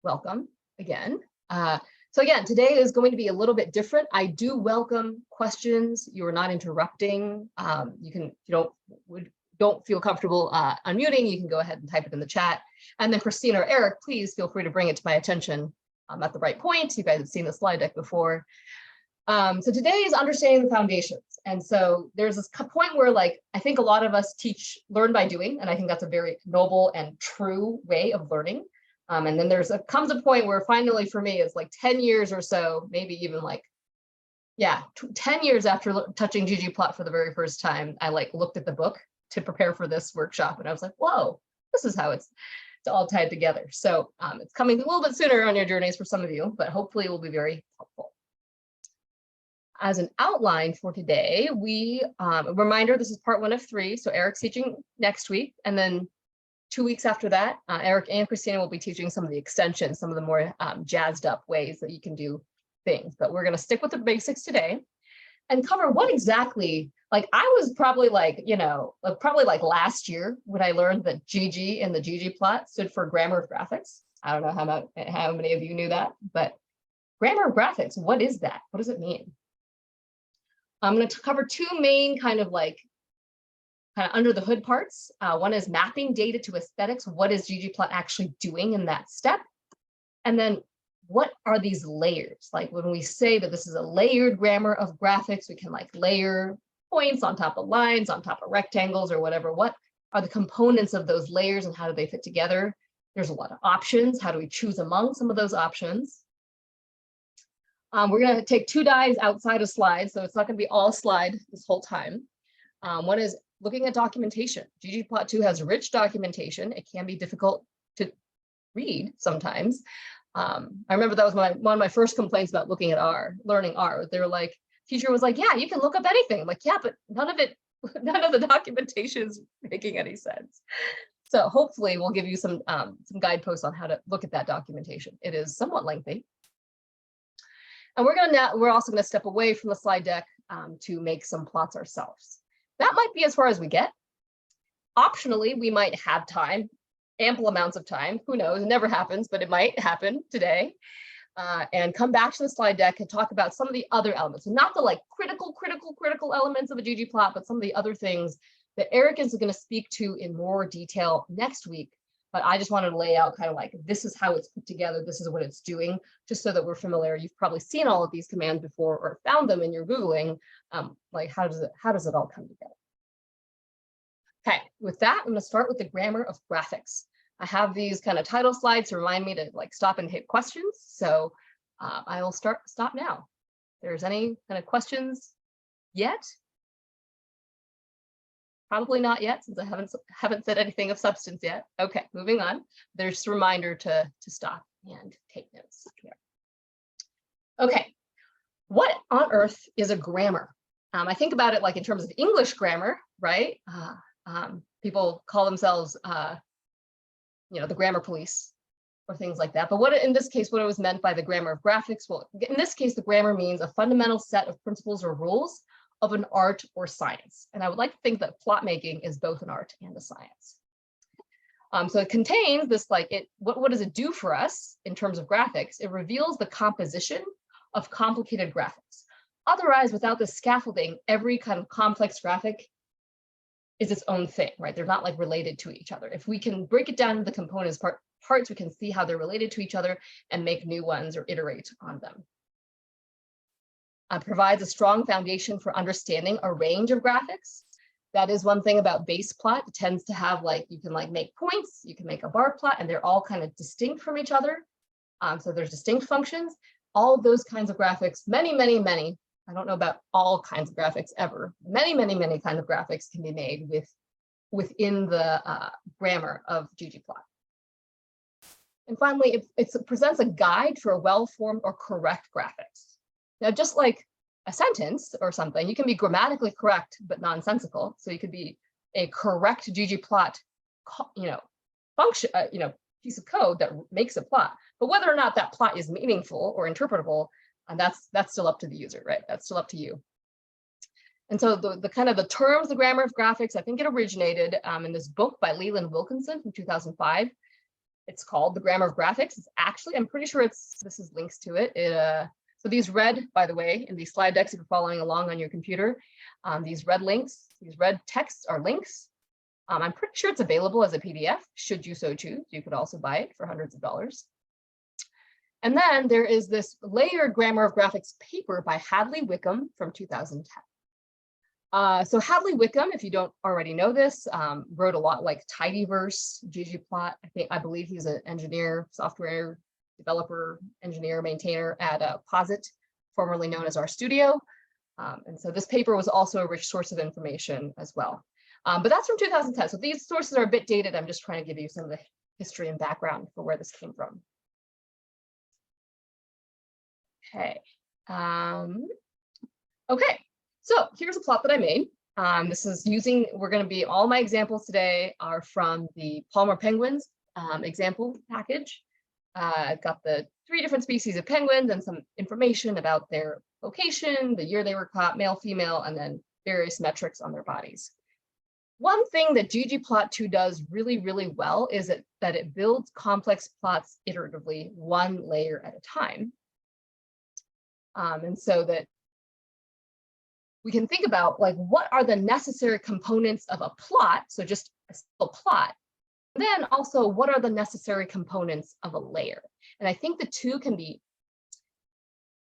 welcome again. So again, today is going to be a little bit different. I do welcome questions. You are not interrupting. You don't feel comfortable unmuting, you can go ahead and type it in the chat. And then Kristina or Eric, please feel free to bring it to my attention at the right point. You guys have seen the slide deck before. So today is understanding the foundations. And so there's this point where, like, I think a lot of us learn by doing, and I think that's a very noble and true way of learning. And then comes a point where finally for me, it's like 10 years or so, maybe even like, yeah, 10 years after touching ggplot for the very first time, I like looked at the book to prepare for this workshop. And I was like, whoa, this is how it's all tied together. So it's coming a little bit sooner on your journeys for some of you, but hopefully it will be very helpful. As an outline for today, a reminder, this is part 1 of 3. So Eric's teaching next week. And then 2 weeks after that, Eric and Kristina will be teaching some of the extensions, some of the more jazzed up ways that you can do things. But we're going to stick with the basics today and cover what exactly, like I was probably like, probably like last year when I learned that GG in the ggplot stood for grammar of graphics. I don't know how many of you knew that, but grammar of graphics, what is that? What does it mean? I'm going to cover 2 main kind of under the hood parts. One is mapping data to aesthetics. What is ggplot actually doing in that step? And then what are these layers? Like when we say that this is a layered grammar of graphics, we can like layer points on top of lines, on top of rectangles or whatever. What are the components of those layers and how do they fit together? There's a lot of options. How do we choose among some of those options? We're going to take 2 dives outside of slides, so it's not going to be all slide this whole time. One is looking at documentation. ggplot2 has rich documentation. It can be difficult to read sometimes. I remember that was one of my first complaints about learning R. They were like, teacher was like, yeah, you can look up anything. I'm like, yeah, but none of the documentation is making any sense. So hopefully we'll give you some guideposts on how to look at that documentation. It is somewhat lengthy. And we're also going to step away from the slide deck to make some plots ourselves. That might be as far as we get. Optionally, we might have time, ample amounts of time. Who knows? It never happens, but it might happen today. And come back to the slide deck and talk about some of the other elements. So not the like critical elements of a ggplot, but some of the other things that Eric is going to speak to in more detail next week. But I just wanted to lay out kind of like, this is how it's put together. This is what it's doing, just so that we're familiar. You've probably seen all of these commands before or found them in your Googling. Like how does it all come together? Okay, with that, I'm going to start with the grammar of graphics. I have these kind of title slides to remind me to like stop and hit questions. So I will stop now. If there's any kind of questions yet? Probably not yet, since I haven't said anything of substance yet. Okay, moving on. There's a reminder to stop and take notes here. Okay, what on earth is a grammar? I think about it like in terms of English grammar, right? People call themselves, the grammar police or things like that. But in this case, what it was meant by the grammar of graphics? Well, in this case, the grammar means a fundamental set of principles or rules of an art or science. And I would like to think that plot making is both an art and a science. So it contains this, what does it do for us in terms of graphics? It reveals the composition of complicated graphics. Otherwise, without the scaffolding, every kind of complex graphic is its own thing, right? They're not like related to each other. If we can break it down into the components parts, we can see how they're related to each other and make new ones or iterate on them. Provides a strong foundation for understanding a range of graphics. That is one thing about base plot. It tends to have you can make points, you can make a bar plot, and they're all kind of distinct from each other. So there's distinct functions. All of those kinds of graphics, many, I don't know about all kinds of graphics ever. Many kinds of graphics can be made within the grammar of ggplot. And finally, it presents a guide for a well-formed or correct graphics. Now, just like a sentence or something, you can be grammatically correct, but nonsensical. So you could be a correct ggplot, function, piece of code that makes a plot. But whether or not that plot is meaningful or interpretable, and that's still up to the user, right? That's still up to you. And so the kind of the terms, the grammar of graphics, I think it originated in this book by Leland Wilkinson from 2005. It's called the grammar of graphics. It's actually, I'm pretty sure this is links to it. So these red, by the way, in these slide decks, if you're following along on your computer, these red links, these red texts are links. I'm pretty sure it's available as a PDF, should you so choose. You could also buy it for hundreds of dollars. And then there is this layered grammar of graphics paper by Hadley Wickham from 2010. So Hadley Wickham, if you don't already know this, wrote a lot like Tidyverse, ggplot. I believe he's an engineer, software developer, engineer, maintainer at Posit, formerly known as RStudio. And so this paper was also a rich source of information as well. But that's from 2010. So these sources are a bit dated. I'm just trying to give you some of the history and background for where this came from. Okay. Okay. So here's a plot that I made. This is all my examples today are from the Palmer penguins example package. I've got the 3 different species of penguins and some information about their location, the year they were caught, male, female, and then various metrics on their bodies. One thing that ggplot2 does really, really well is that it builds complex plots iteratively, one layer at a time. And so that we can think about like, what are the necessary components of a plot? So just a simple plot. Then also, what are the necessary components of a layer? And I think the two can be,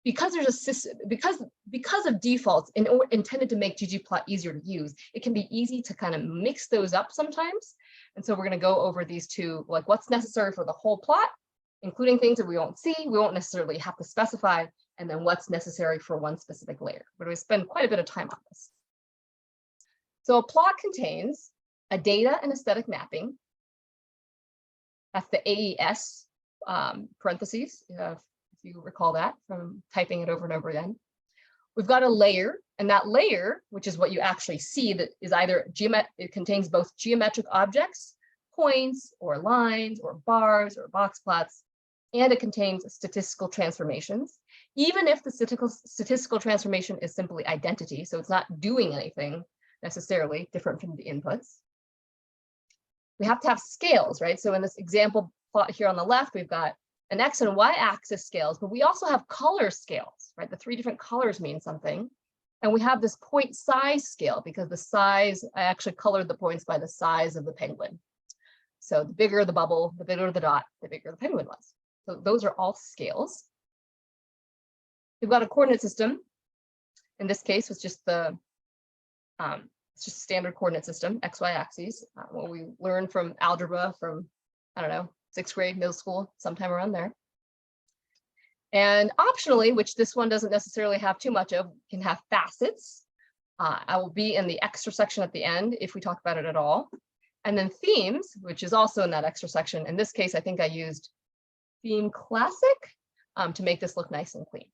because there's a system, because of defaults intended to make ggplot easier to use, it can be easy to kind of mix those up sometimes. And so we're going to go over these two, like what's necessary for the whole plot, including things that we won't see, we won't necessarily have to specify, and then what's necessary for one specific layer. But we spend quite a bit of time on this. So a plot contains a data and aesthetic mapping. That's the AES parentheses, if you recall that from typing it over and over again. We've got a layer, and that layer, which is what you actually see, that is either it contains both geometric objects, points or lines or bars or box plots, and it contains statistical transformations, even if the statistical transformation is simply identity, so it's not doing anything necessarily different from the inputs. We have to have scales, right? So in this example plot here on the left, we've got an X and Y axis scales, but we also have color scales, right? The 3 different colors mean something. And we have this point size scale because the size, I actually colored the points by the size of the penguin. So the bigger the bubble, the bigger the dot, the bigger the penguin was. So those are all scales. We've got a coordinate system. In this case, it's just the it's just standard coordinate system, XY axes. What we learned from algebra from, I don't know, 6th grade, middle school, sometime around there. And optionally, which this one doesn't necessarily have too much of, can have facets. I will be in the extra section at the end if we talk about it at all. And then themes, which is also in that extra section. In this case, I think I used Theme Classic to make this look nice and clean.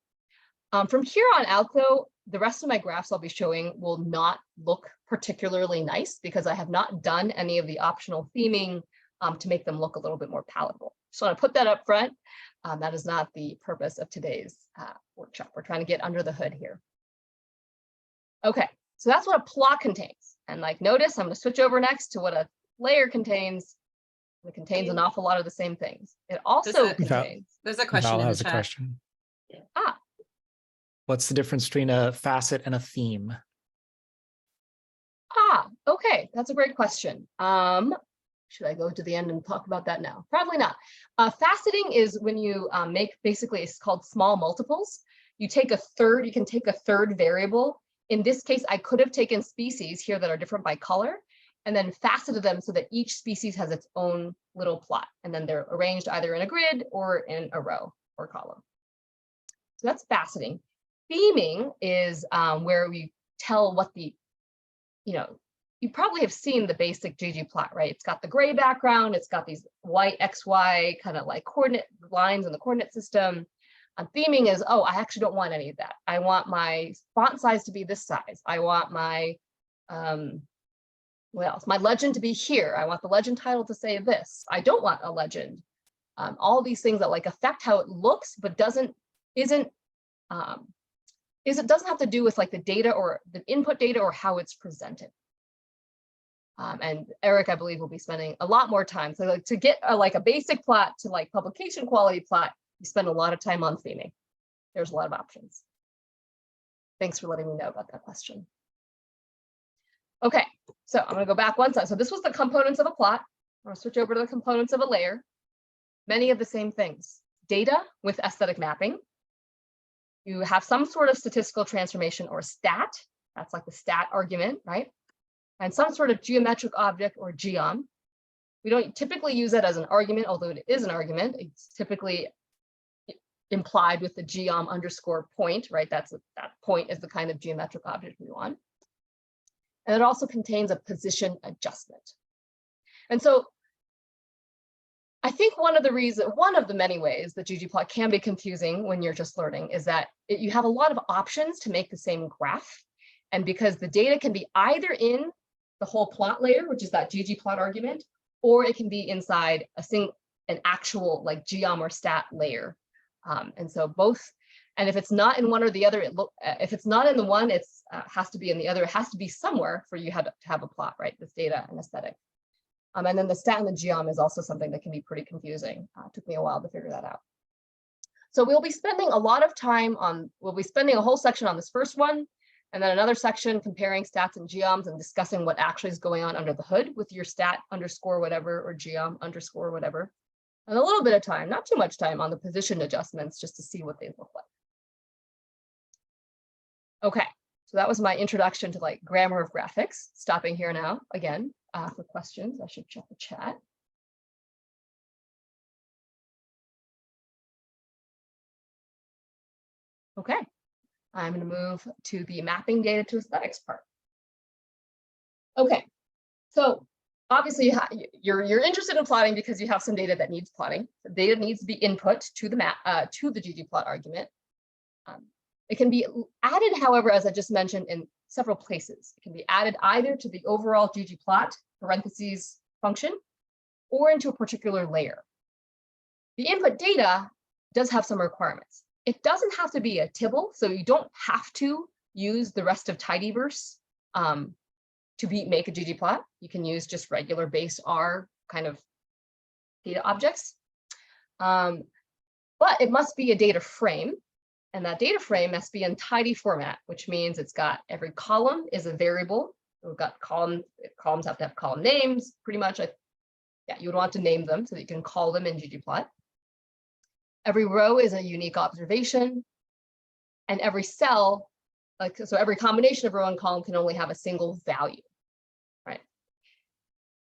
From here on out, though, the rest of my graphs I'll be showing will not look particularly nice because I have not done any of the optional theming to make them look a little bit more palatable. So I want to put that up front. That is not the purpose of today's workshop. We're trying to get under the hood here. Okay, so that's what a plot contains. And like, notice I'm going to switch over next to what a layer contains. It contains an awful lot of the same things. It also contains. There's a question Val in the has chat. a question. Ah. What's the difference between a facet and a theme? Okay, that's a great question. Should I go to the end and talk about that now? Probably not. Faceting is when you make, basically it's called small multiples. You take a third, you can take a third variable. In this case, I could have taken species here that are different by color and then faceted them so that each species has its own little plot. And then they're arranged either in a grid or in a row or column. So that's faceting. Theming is where we tell what the, you probably have seen the basic ggplot, right? It's got the gray background, it's got these white XY kind of like coordinate lines in the coordinate system. Theming is, oh, I actually don't want any of that. I want my font size to be this size. I want my, what else? My legend to be here. I want the legend title to say this. I don't want a legend. All these things that like affect how it looks, but doesn't have to do with like the data or the input data or how it's presented. And Eric, I believe, will be spending a lot more time. So like to get like a basic plot to like publication quality plot, you spend a lot of time on theming. There's a lot of options. Thanks for letting me know about that question. Okay, so I'm going to go back one side. So this was the components of a plot. I'm going to switch over to the components of a layer. Many of the same things. Data with aesthetic mapping. You have some sort of statistical transformation or stat. That's like the stat argument, right? And some sort of geometric object or geom. We don't typically use that as an argument, although it is an argument. It's typically implied with the geom underscore point, right? That point is the kind of geometric object we want. And it also contains a position adjustment. And so I think one of the many ways that ggplot can be confusing when you're just learning is that you have a lot of options to make the same graph. And because the data can be either in the whole plot layer, which is that ggplot argument, or it can be inside an actual like geom or stat layer. And so both, and if it's not in one or the other, if it's not in the one, it has to be in the other. It has to be somewhere for you to have a plot, right? This data and aesthetic. And then the stat and the geom is also something that can be pretty confusing. It took me a while to figure that out. So we'll be spending a lot of time on, we'll be spending a whole section on this first one, and then another section comparing stats and geoms and discussing what actually is going on under the hood with your stat underscore whatever or geom underscore whatever. And a little bit of time, not too much time, on the position adjustments just to see what they look like. Okay, so that was my introduction to like grammar of graphics. Stopping here now, again, for questions. I should check the chat. Okay, I'm going to move to the mapping data to aesthetics part. Okay, so obviously you're interested in plotting because you have some data that needs plotting. The data needs to be input to the ggplot argument. It can be added, however, as I just mentioned, in several places. It can be added either to the overall ggplot parentheses function or into a particular layer. The input data does have some requirements. It doesn't have to be a tibble, so you don't have to use the rest of tidyverse to make a ggplot. You can use just regular base R kind of data objects. But it must be a data frame. And that data frame must be in tidy format, which means it's got every column is a variable. We've got columns have to have column names, pretty much. Yeah, you would want to name them so that you can call them in ggplot. Every row is a unique observation, and every cell, so every combination of row and column can only have a single value, right?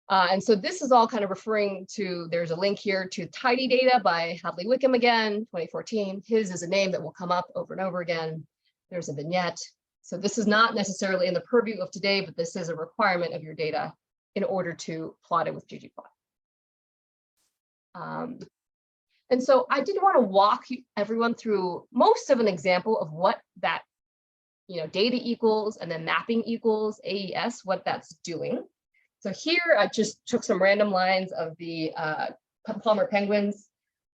And so this is all kind of referring to, there's a link here to Tidy Data by Hadley Wickham again, 2014. His is a name that will come up over and over again. There's a vignette. So this is not necessarily in the purview of today, but this is a requirement of your data in order to plot it with ggplot. And so I did want to walk everyone through most of an example of what that, data equals and then mapping equals AES, what that's doing. So here I just took some random lines of the Palmer penguins.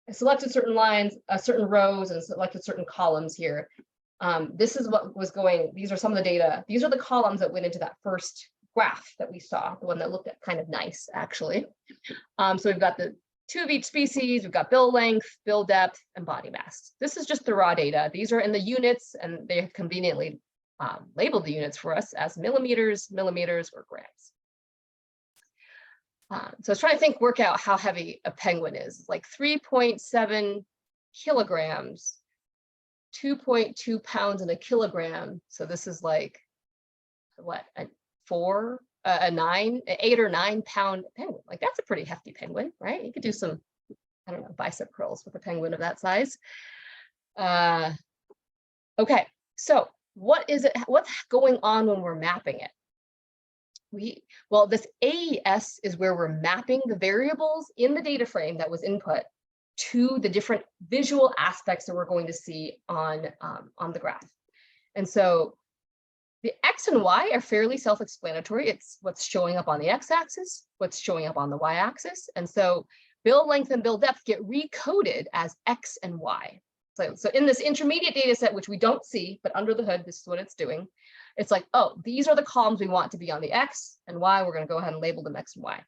I selected certain lines, certain rows, and selected certain columns here. This is what was going, these are some of the data. These are the columns that went into that first graph that we saw, the one that looked at kind of nice, actually. So we've got the 2 of each species, we've got bill length, bill depth, and body mass. This is just the raw data. These are in the units, and they have conveniently labeled the units for us as millimeters, or grams. So I was trying to work out how heavy a penguin is. It's like 3.7 kilograms, 2.2 pounds in a kilogram. So this is like, what, an 8 or 9 pound penguin. Like that's a pretty hefty penguin, right? You could do some, I don't know, bicep curls with a penguin of that size. Okay, so what's going on when we're mapping it? Well, this AES is where we're mapping the variables in the data frame that was input to the different visual aspects that we're going to see on the graph. And so the X and Y are fairly self-explanatory. It's what's showing up on the X-axis, what's showing up on the Y-axis. And so bill length and bill depth get recoded as X and Y. So in this intermediate data set, which we don't see, but under the hood, this is what it's doing. It's like, oh, these are the columns we want to be on the X and Y. We're going to go ahead and label them X and Y.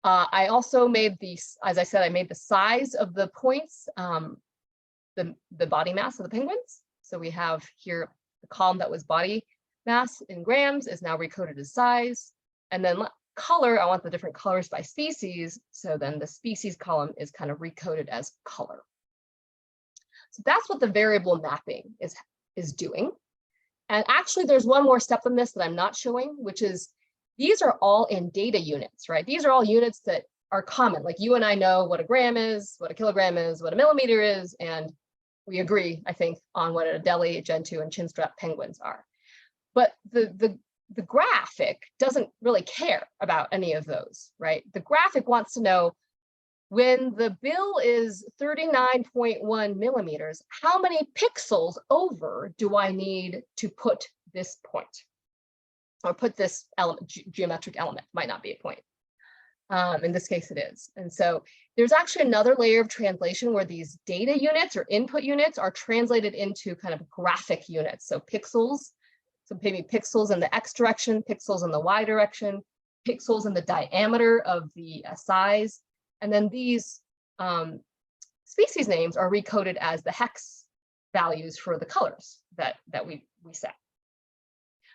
I also made these, as I said, I made the size of the points, the body mass of the penguins. So we have here the column that was body mass in grams is now recoded as size. And then color, I want the different colors by species. So then the species column is kind of recoded as color. So that's what the variable mapping is doing. And actually, there's one more step in this that I'm not showing, which is these are all in data units, right? These are all units that are common. Like you and I know what a gram is, what a kilogram is, what a millimeter is, and we agree, I think, on what a Delhi, Gentoo, and chinstrap penguins are. But the graphic doesn't really care about any of those, right? The graphic wants to know when the bill is 39.1 millimeters, how many pixels over do I need to put this point? Or put this element, geometric element, might not be a point. In this case, it is. And so there's actually another layer of translation where these data units or input units are translated into kind of graphic units. So pixels, so maybe pixels in the X direction, pixels in the Y direction, pixels in the diameter of the size. And then these species names are recoded as the hex values for the colors that we set.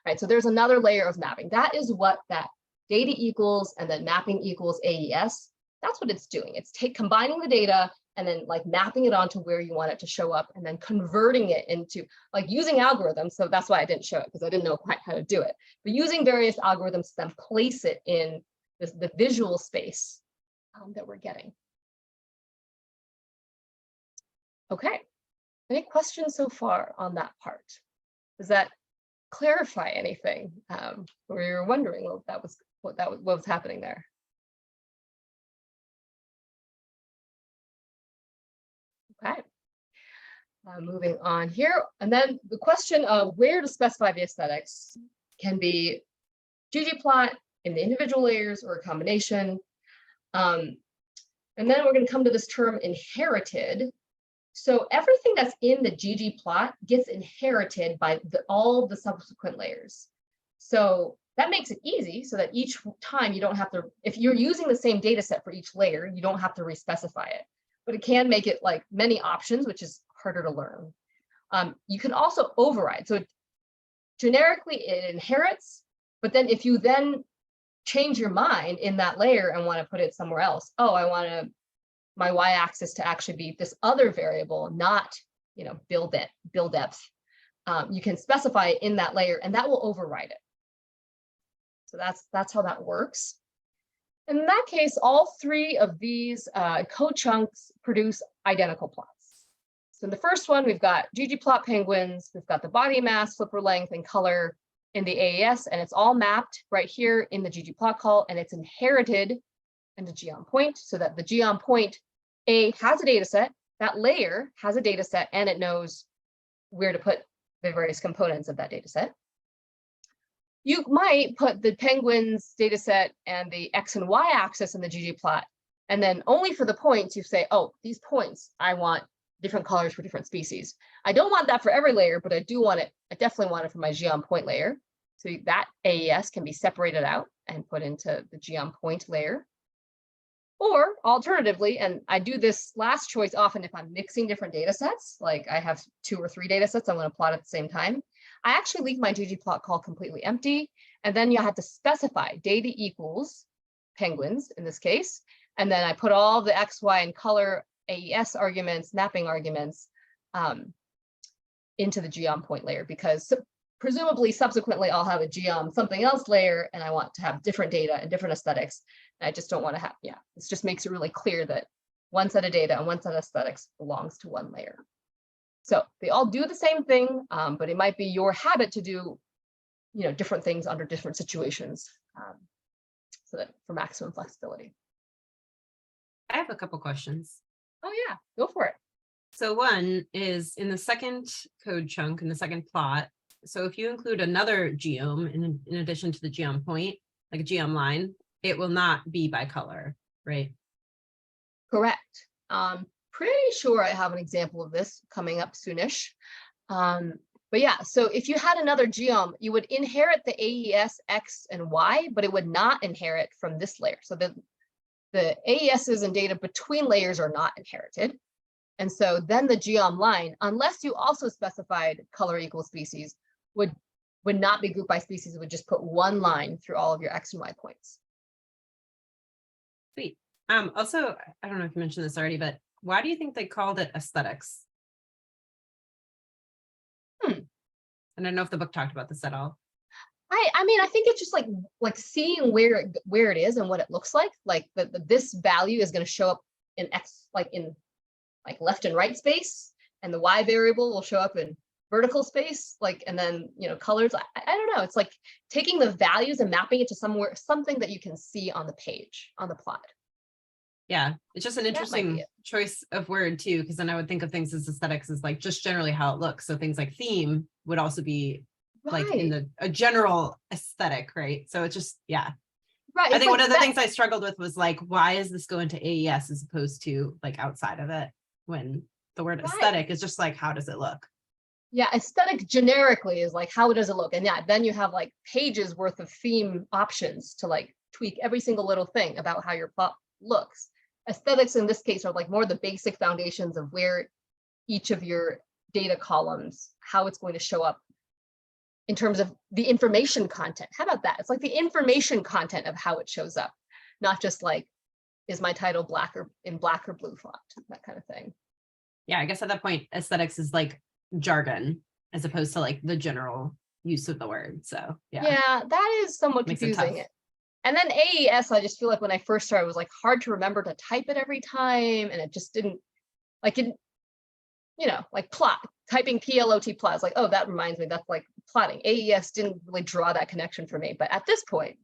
Right, so there's another layer of mapping. That is what that data equals and then mapping equals AES. That's what it's doing. It's combining the data and then like mapping it onto where you want it to show up and then converting it into like using algorithms. So that's why I didn't show it because I didn't know quite how to do it. But using various algorithms to then place it in the visual space that we're getting. Okay, any questions so far on that part? Does that clarify anything or you're wondering what was happening there? Okay, moving on here, and then the question of where to specify the aesthetics can be ggplot in the individual layers or a combination, and then we're going to come to this term inherited. So everything that's in the ggplot gets inherited by all the subsequent layers. So that makes it easy so that each time you don't have to, if you're using the same data set for each layer, you don't have to respecify it. But it can make it like many options, which is harder to learn. You can also override. So generically it inherits, but then if you then change your mind in that layer and want to put it somewhere else, oh, I want my y-axis to actually be this other variable, not bill depth. You can specify it in that layer and that will override it. So that's how that works. In that case, all three of these code chunks produce identical plots. So in the first one, we've got ggplot penguins, we've got the body mass, flipper length, and color in the AES, and it's all mapped right here in the ggplot call, and it's inherited into geonPoint so that the geonPoint A has a data set, that layer has a data set, and it knows where to put the various components of that data set. You might put the penguins data set and the X and Y axis in the ggplot, and then only for the points you say, oh, these points, I want different colors for different species. I don't want that for every layer, but I do want it, I definitely want it for my geonPoint layer. So that AES can be separated out and put into the geonPoint layer. Or alternatively, and I do this last choice often if I'm mixing different data sets, like I have 2 or 3 data sets I want to plot at the same time, I actually leave my ggplot call completely empty. And then you have to specify data equals penguins in this case. And then I put all the X, Y, and color AES arguments, mapping arguments into the geonPoint layer, because presumably subsequently I'll have a geom something else layer and I want to have different data and different aesthetics. And I just don't want to have, it just makes it really clear that one set of data and one set of aesthetics belongs to one layer. So they all do the same thing, but it might be your habit to do, different things under different situations, so that for maximum flexibility. I have a couple questions. Oh yeah, go for it. So one is in the second code chunk, in the second plot. So if you include another geom in addition to the geonPoint, like a geom line, it will not be by color, right? Correct. Pretty sure I have an example of this coming up soonish. But yeah, so if you had another geom, you would inherit the AES X and Y, but it would not inherit from this layer. So the AESs and data between layers are not inherited. And so then the geom line, unless you also specified color equals species, would not be grouped by species. It would just put one line through all of your X and Y points. Sweet. Also, I don't know if you mentioned this already, but why do you think they called it aesthetics? And I don't know if the book talked about this at all. I mean, I think it's just like seeing where it is and what it looks like. Like this value is going to show up in X, in left and right space, and the Y variable will show up in vertical space, and then colors. I don't know. It's like taking the values and mapping it to something that you can see on the page, on the plot. Yeah, it's just an interesting choice of word too, because then I would think of things as aesthetics as just generally how it looks. So things like theme would also be in a general aesthetic, right? So it's just, yeah. Right. I think one of the things I struggled with was why is this going to AES as opposed to outside of it, when the word aesthetic is just how does it look? Yeah, aesthetic generically is how does it look? And yeah, then you have pages worth of theme options to tweak every single little thing about how your plot looks. Aesthetics in this case are more the basic foundations of where each of your data columns, how it's going to show up in terms of the information content. How about that? It's the information content of how it shows up, not just is my title black or blue font, that kind of thing. Yeah, I guess at that point, aesthetics is jargon as opposed to the general use of the word. So yeah, that is somewhat confusing. And then AES, I just feel when I first started, it was hard to remember to type it every time, and it just didn't plot, typing PLOT plot is oh, that reminds me, that's plotting. AES didn't really draw that connection for me, but at this point,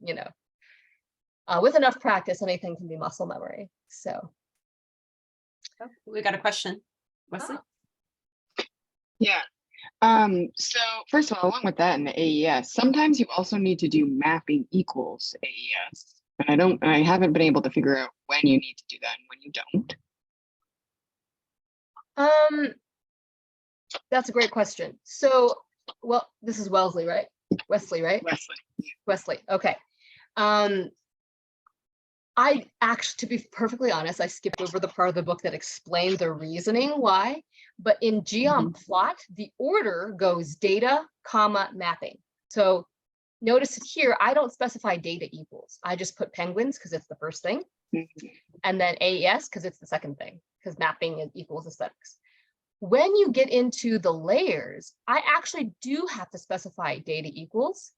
with enough practice, anything can be muscle memory. So we got a question, Wesley. Yeah. So first of all, along with that in the AES, sometimes you also need to do mapping equals AES. And I haven't been able to figure out when you need to do that and when you don't. That's a great question. So, well, this is Wesley, right? Wesley, right? Wesley. Okay. I actually, to be perfectly honest, I skipped over the part of the book that explained the reasoning why, but in ggplot, the order goes data, comma, mapping. So notice here, I don't specify data equals. I just put penguins because it's the first thing. And then AES because it's the second thing, because mapping equals aesthetics. When you get into the layers, I actually do have to specify data equals.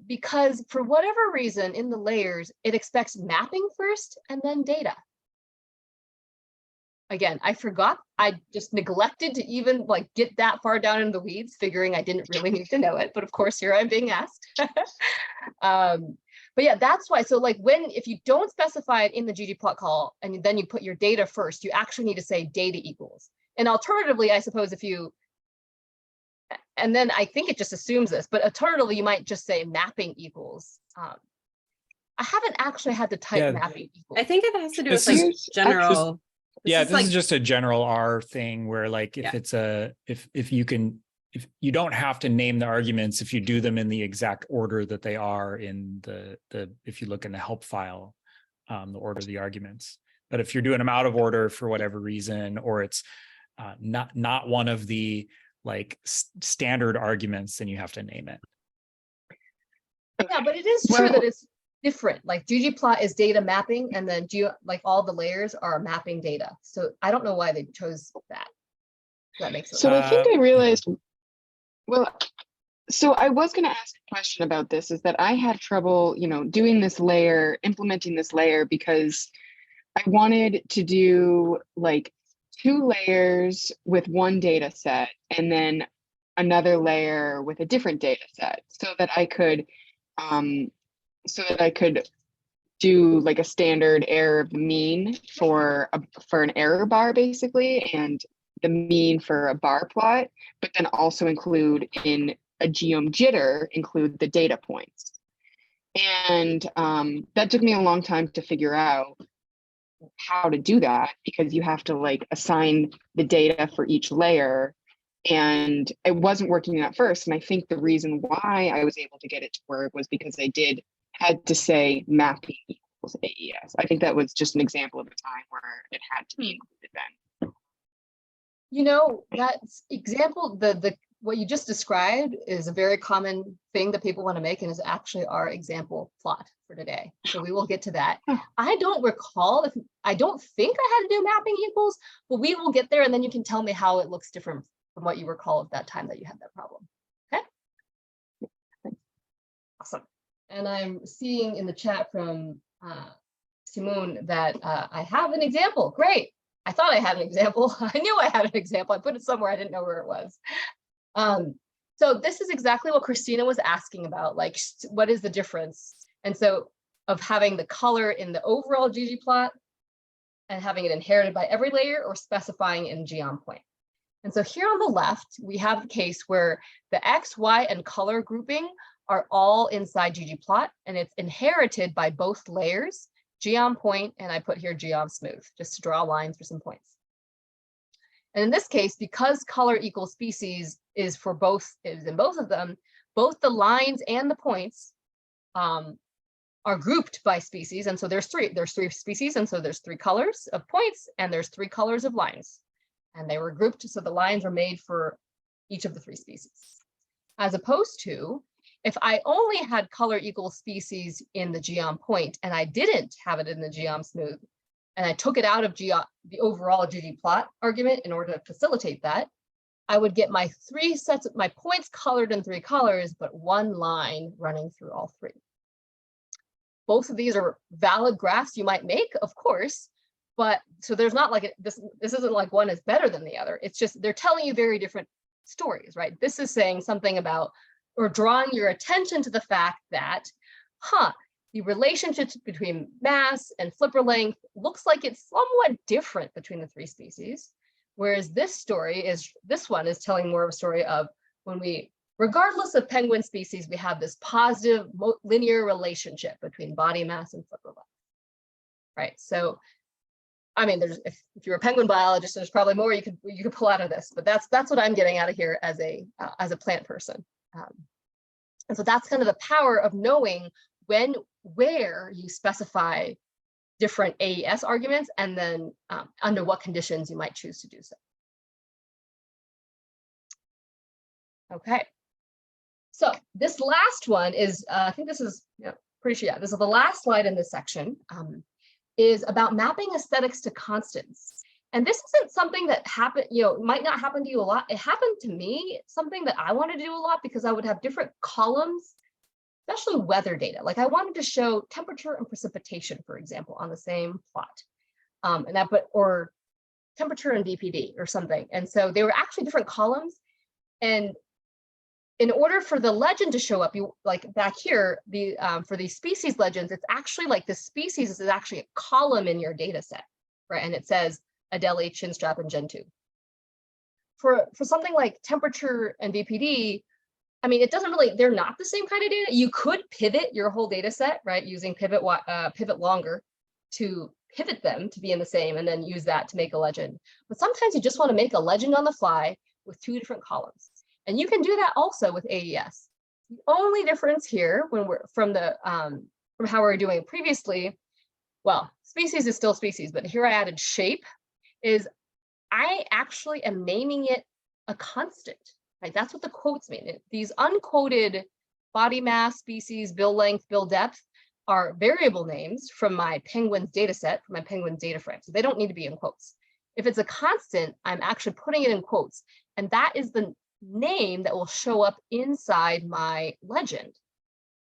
Because for whatever reason in the layers, it expects mapping first and then data. Again, I forgot, I just neglected to even get that far down in the weeds, figuring I didn't really need to know it, but of course here I'm being asked. But yeah, that's why. So if you don't specify it in the ggplot call and then you put your data first, you actually need to say data equals. And alternatively, I suppose and then I think it just assumes this, but alternatively, you might just say mapping equals. I haven't actually had to type mapping equals. I think it has to do with general. This is just a general R thing where if you don't have to name the arguments if you do them in the exact order that they are in if you look in the help file, the order of the arguments. But if you're doing them out of order for whatever reason, or it's not one of the standard arguments, then you have to name it. Yeah, but it is true that it's different. ggplot is data mapping, and then all the layers are mapping data. So I don't know why they chose that. That makes sense. So I think I realized, so I was going to ask a question about this, is that I had trouble, doing this layer, implementing this layer, because I wanted to do 2 layers with one data set and then another layer with a different data set, so that I could do a standard error of the mean for an error bar basically, and the mean for a bar plot, but then also include in a geom jitter, include the data points. And that took me a long time to figure out how to do that, because you have to assign the data for each layer And it wasn't working at first. And I think the reason why I was able to get it to work was because I had to say mapping equals AES. I think that was just an example of a time where it had to be included then. You know, that example, what you just described is a very common thing that people want to make, and is actually our example plot for today. So we will get to that. I don't recall I don't think I had to do mapping equals, but we will get there, and then you can tell me how it looks different from what you recall of that time that you had that problem. Okay. Awesome. And I'm seeing in the chat from Simone that I have an example. Great. I thought I had an example. I knew I had an example. I put it somewhere. I didn't know where it was. So this is exactly what Kristina was asking about, like, what is the difference? And so of having the color in the overall ggplot and having it inherited by every layer, or specifying in geom point. And so here on the left, we have the case where the X, Y, and color grouping are all inside ggplot, and it's inherited by both layers, geom point, and I put here geom smooth, just to draw lines for some points. And in this case, because color equals species is in both of them, both the lines and the points are grouped by species. And so there's three species. And so there's 3 colors of points, and there's 3 colors of lines. And they were grouped, so the lines were made for each of the 3 species. As opposed to, if I only had color equals species in the geom point, and I didn't have it in the geom smooth, and I took it out of the overall ggplot argument in order to facilitate that, I would get my 3 sets of my points colored in 3 colors, but 1 line running through all 3. Both of these are valid graphs you might make, of course, but so there's not like this isn't like one is better than the other. It's just they're telling you very different stories, right? This is saying something about, or drawing your attention to the fact that, the relationship between mass and flipper length looks like it's somewhat different between the 3 species. Whereas this one is telling more of a story of when regardless of penguin species, we have this positive linear relationship between body mass and flipper length, right? So, I mean, if you're a penguin biologist, there's probably more you could pull out of this, but that's what I'm getting out of here as a plant person. And so that's kind of the power of knowing where you specify different AES arguments, and then under what conditions you might choose to do so. Okay. So this last one is, I think this is pretty sure, yeah, this is the last slide in this section, is about mapping aesthetics to constants. And this isn't something that might not happen to you a lot. It happened to me, something that I wanted to do a lot, because I would have different columns, especially weather data. Like I wanted to show temperature and precipitation, for example, on the same plot, or temperature and BPD or something. And so they were actually different columns. And in order for the legend to show up, you like back here, for these species legends, it's actually like the species is actually a column in your data set, right? And it says Adelie, Chinstrap, and Gen 2. For something like temperature and BPD, I mean, it doesn't really, they're not the same kind of data. You could pivot your whole data set, right? Using pivot longer to pivot them to be in the same, and then use that to make a legend. But sometimes you just want to make a legend on the fly with 2 different columns. And you can do that also with AES. The only difference here when we're from how we were doing it previously, well, species is still species, but here I added shape, is I actually am naming it a constant, right? That's what the quotes mean. These unquoted body mass, species, bill length, bill depth are variable names from my penguins data set, from my penguins data frame. So they don't need to be in quotes. If it's a constant, I'm actually putting it in quotes. And that is the name that will show up inside my legend.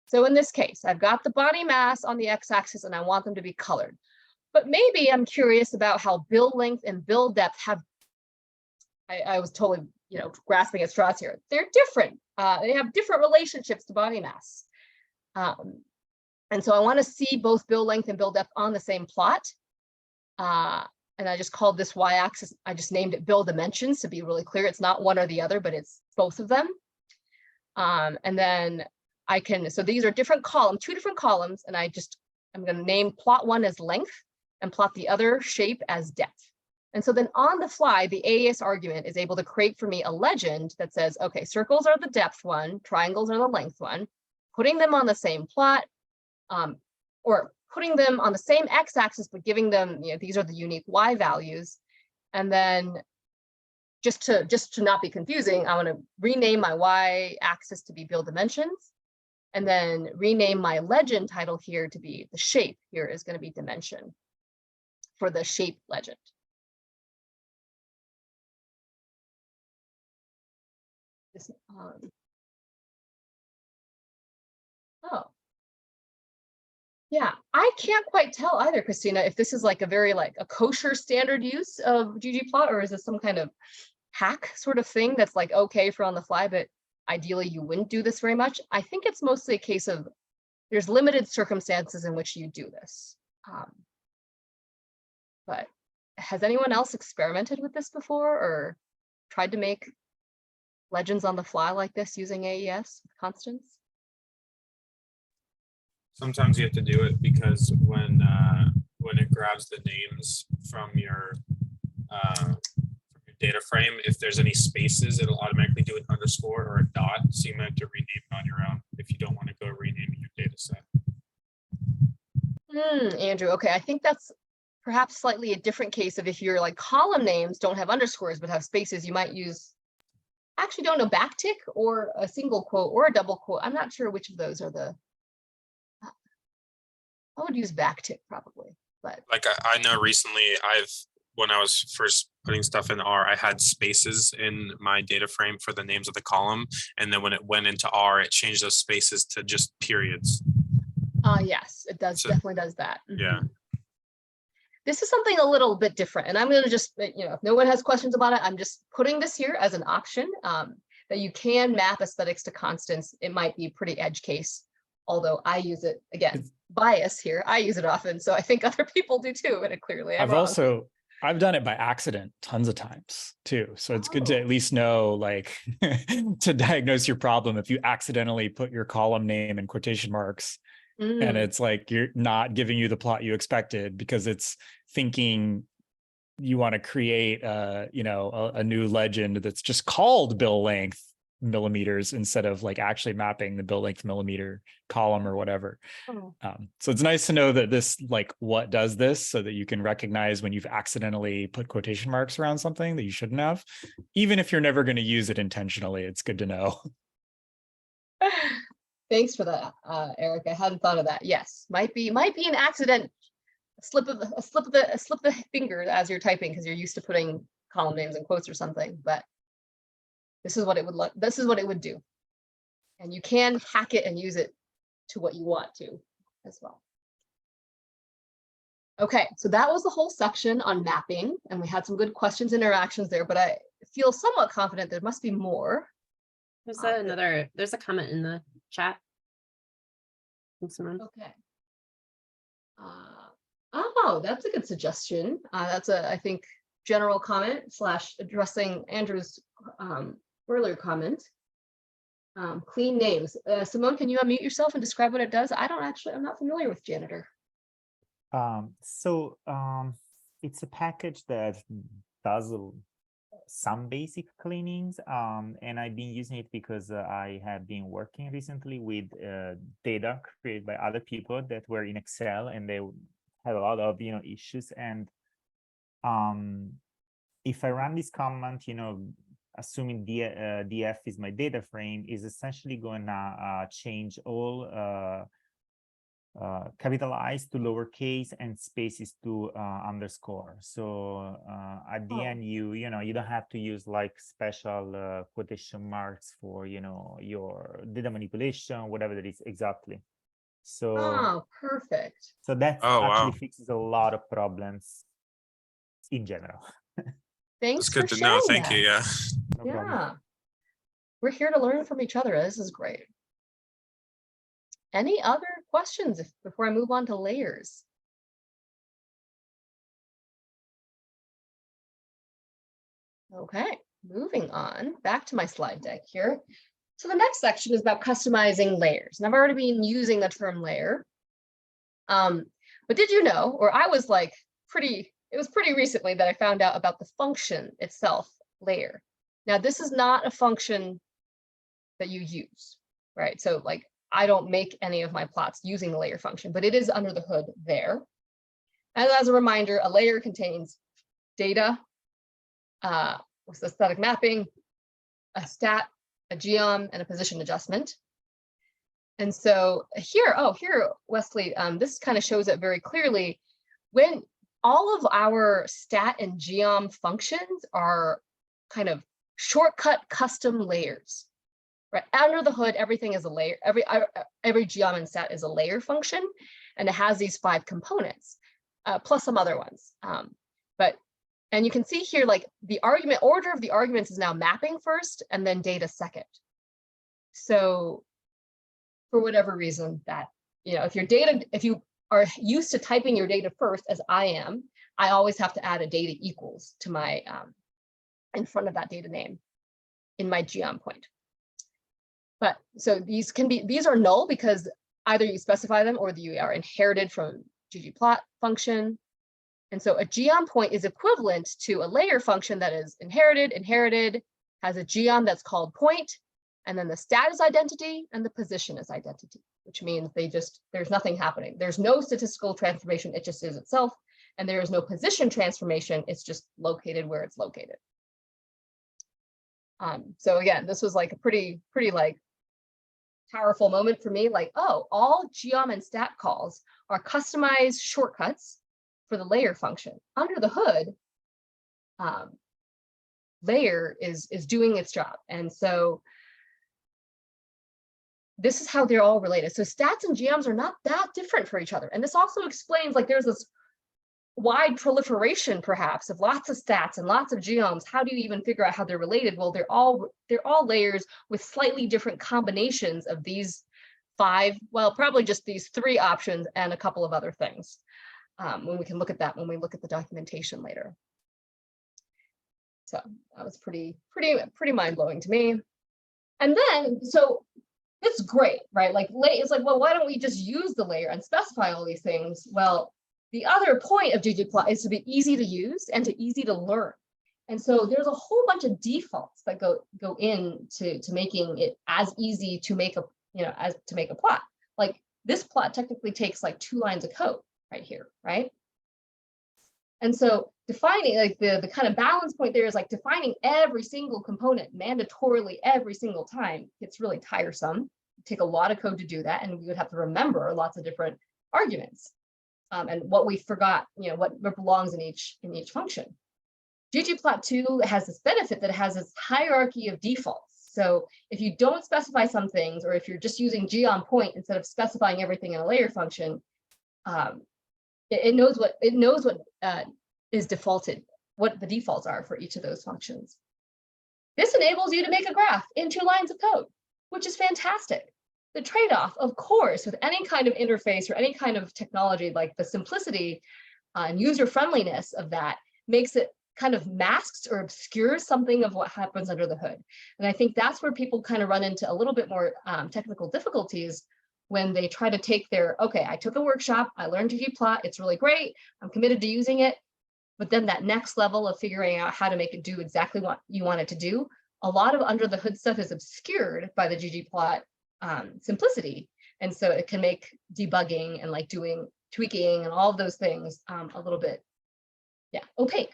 So in this case, I've got the body mass on the x-axis and I want them to be colored. But maybe I'm curious about how bill length and bill depth have, I was totally, grasping at straws here. They're different. They have different relationships to body mass. And so I want to see both bill length and bill depth on the same plot. And I just called this y-axis, I just named it bill dimensions to be really clear. It's not one or the other, but it's both of them. And then so these are different columns, 2 different columns, and I'm going to name plot 1 as length and plot the other shape as depth. And so then on the fly, the AES argument is able to create for me a legend that says, okay, circles are the depth one, triangles are the length one, putting them on the same plot, or putting them on the same x-axis, but giving them, these are the unique y values. And then just to not be confusing, I want to rename my y-axis to be build dimensions, and then rename my legend title here to be the shape. Here is going to be dimension for the shape legend. This, oh. Yeah, I can't quite tell either, Kristina, if this is like a very like a kosher standard use of ggplot, or is this some kind of hack sort of thing that's like okay for on the fly, but ideally you wouldn't do this very much. I think it's mostly a case of there's limited circumstances in which you do this. But has anyone else experimented with this before or tried to make legends on the fly like this using AES with constants? Sometimes you have to do it because when it grabs the names from your data frame, if there's any spaces, it'll automatically do an underscore or a dot. So you might have to rename it on your own if you don't want to go renaming your data set. Andrew, okay, I think that's perhaps slightly a different case of if your like column names don't have underscores but have spaces, you might use, actually don't know, backtick or a single quote or a double quote. I'm not sure which of those are the, I would use backtick probably, but. Like I know recently when I was first putting stuff in R, I had spaces in my data frame for the names of the column. And then when it went into R, it changed those spaces to just periods. Yes, it does, so, definitely does that. Yeah. This is something a little bit different. And I'm going to just, if no one has questions about it, I'm just putting this here as an option that you can map aesthetics to constants. It might be pretty edge case, although I use it, again, bias here. I use it often. So I think other people do too, and it clearly I've done it by accident tons of times too. So it's good to at least know, like, to diagnose your problem if you accidentally put your column name in quotation marks and it's like you're not giving you the plot you expected because it's thinking you want to create a new legend that's just called bill length millimeters instead of like actually mapping the bill length millimeter column or whatever. So it's nice to know that this what does this so that you can recognize when you've accidentally put quotation marks around something that you shouldn't have, even if you're never going to use it intentionally. It's good to know. Thanks for that, Eric. I hadn't thought of that. Yes, might be an accident, a slip of the finger as you're typing because you're used to putting column names in quotes or something, but this is what it would look. This is what it would do. And you can hack it and use it to what you want to as well. Okay, so that was the whole section on mapping, and we had some good questions and interactions there, but I feel somewhat confident there must be more. There's a comment in the chat. Okay. Oh, that's a good suggestion. That's I think, general comment / addressing Andrew's earlier comment. Clean names. Simone, can you unmute yourself and describe what it does? I'm not familiar with Janitor. It's a package that does some basic cleanings, and I've been using it because I have been working recently with data created by other people that were in Excel, and they had a lot of issues. And if I run this command, assuming df is my data frame, is essentially going to change all capitalized to lowercase and spaces to underscore. So at the end, you don't have to use like special quotation marks for your data manipulation, whatever that is exactly. So perfect. So that actually fixes a lot of problems in general. Thanks. It's good to know. Thank you. Yeah. No problem. We're here to learn from each other. This is great. Any other questions before I move on to layers? Okay, moving on back to my slide deck here. So the next section is about customizing layers. And I've already been using the term layer. But did you know, or I was like pretty it was pretty recently that I found out about the function itself, layer. Now, this is not a function that you use, right? So like, I don't make any of my plots using the layer function, but it is under the hood there. And as a reminder, a layer contains data, with aesthetic mapping, a stat, a geom, and a position adjustment. And so here, here, Wesley, this kind of shows it very clearly. When all of our stat and geom functions are kind of shortcut custom layers, right? Under the hood, everything is a layer. Every geom and stat is a layer function, and it has these 5 components, plus some other ones. And you can see here, like the argument order of the arguments is now mapping first and then data second. So for whatever reason that, if you are used to typing your data first, as I am, I always have to add a data equals to my, in front of that data name in my geom point. But so these are null because either you specify them or you are inherited from ggplot function. And so a geom point is equivalent to a layer function that is inherited, has a geom that's called point, and then the stat is identity and the position is identity, which means there's nothing happening. There's no statistical transformation, it just is itself. And there is no position transformation, it's just located where it's located. So again, this was like a pretty like powerful moment for me, like, oh, all geom and stat calls are customized shortcuts for the layer function. Under the hood, layer is doing its job. And so this is how they're all related. So stats and geoms are not that different for each other. And this also explains, like, there's this wide proliferation perhaps of lots of stats and lots of geoms. How do you even figure out how they're related? Well, they're all layers with slightly different combinations of these 5, well, probably just these 3 options and a couple of other things. When we can look at that when we look at the documentation later. So that was pretty mind-blowing to me. And then, so it's great, right? Like, it's like, well, why don't we just use the layer and specify all these things? Well, the other point of ggplot is to be easy to use and easy to learn. And so there's a whole bunch of defaults that go into making it as easy to make a, as to make a plot. Like, this plot technically takes like 2 lines of code right here, right? And so defining, like, the kind of balance point there is like defining every single component mandatorily every single time. It's really tiresome. It'd take a lot of code to do that, and we would have to remember lots of different arguments and what we forgot, what belongs in each function. ggplot2 has this benefit that it has this hierarchy of defaults. So if you don't specify some things, or if you're just using geom point instead of specifying everything in a layer function, it knows what is defaulted, what the defaults are for each of those functions. This enables you to make a graph in 2 lines of code, which is fantastic. The trade-off, of course, with any kind of interface or any kind of technology, like the simplicity and user-friendliness of that, makes it kind of masks or obscures something of what happens under the hood. And I think that's where people kind of run into a little bit more technical difficulties when they try to take their, okay, I took a workshop, I learned ggplot, it's really great, I'm committed to using it. But then that next level of figuring out how to make it do exactly what you want it to do, a lot of under the hood stuff is obscured by the ggplot simplicity. And so it can make debugging and like doing tweaking and all of those things a little bit, opaque.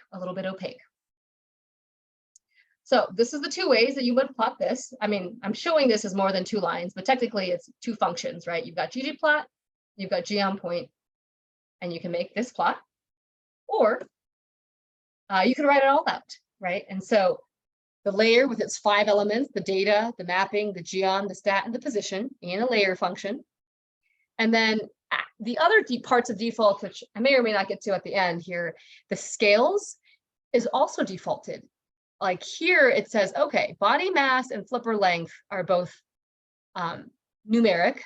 So this is the 2 ways that you would plot this. I mean, I'm showing this as more than 2 lines, but technically it's 2 functions, right? You've got ggplot, you've got geom point, and you can make this plot, or you can write it all out, right? And so the layer with its 5 elements, the data, the mapping, the geom, the stat, and the position in a layer function. And then the other parts of defaults, which I may or may not get to at the end here, the scales is also defaulted. Like here it says, okay, body mass and flipper length are both numeric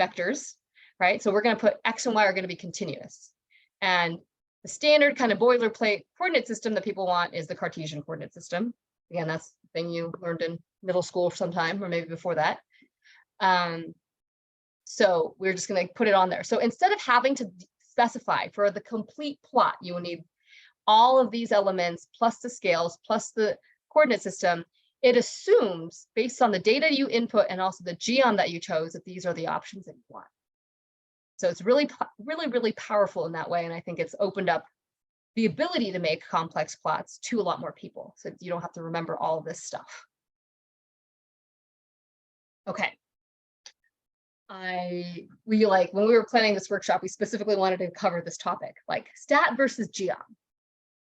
vectors, right? So we're going to put X and Y are going to be continuous. And the standard kind of boilerplate coordinate system that people want is the Cartesian coordinate system. Again, that's the thing you learned in middle school sometime, or maybe before that. So we're just going to put it on there. So instead of having to specify for the complete plot, you will need all of these elements, plus the scales, plus the coordinate system, it assumes, based on the data you input and also the geom that you chose, that these are the options that you want. So it's really, really powerful in that way. And I think it's opened up the ability to make complex plots to a lot more people. So you don't have to remember all of this stuff. Okay. When we were planning this workshop, we specifically wanted to cover this topic, like stat versus geom.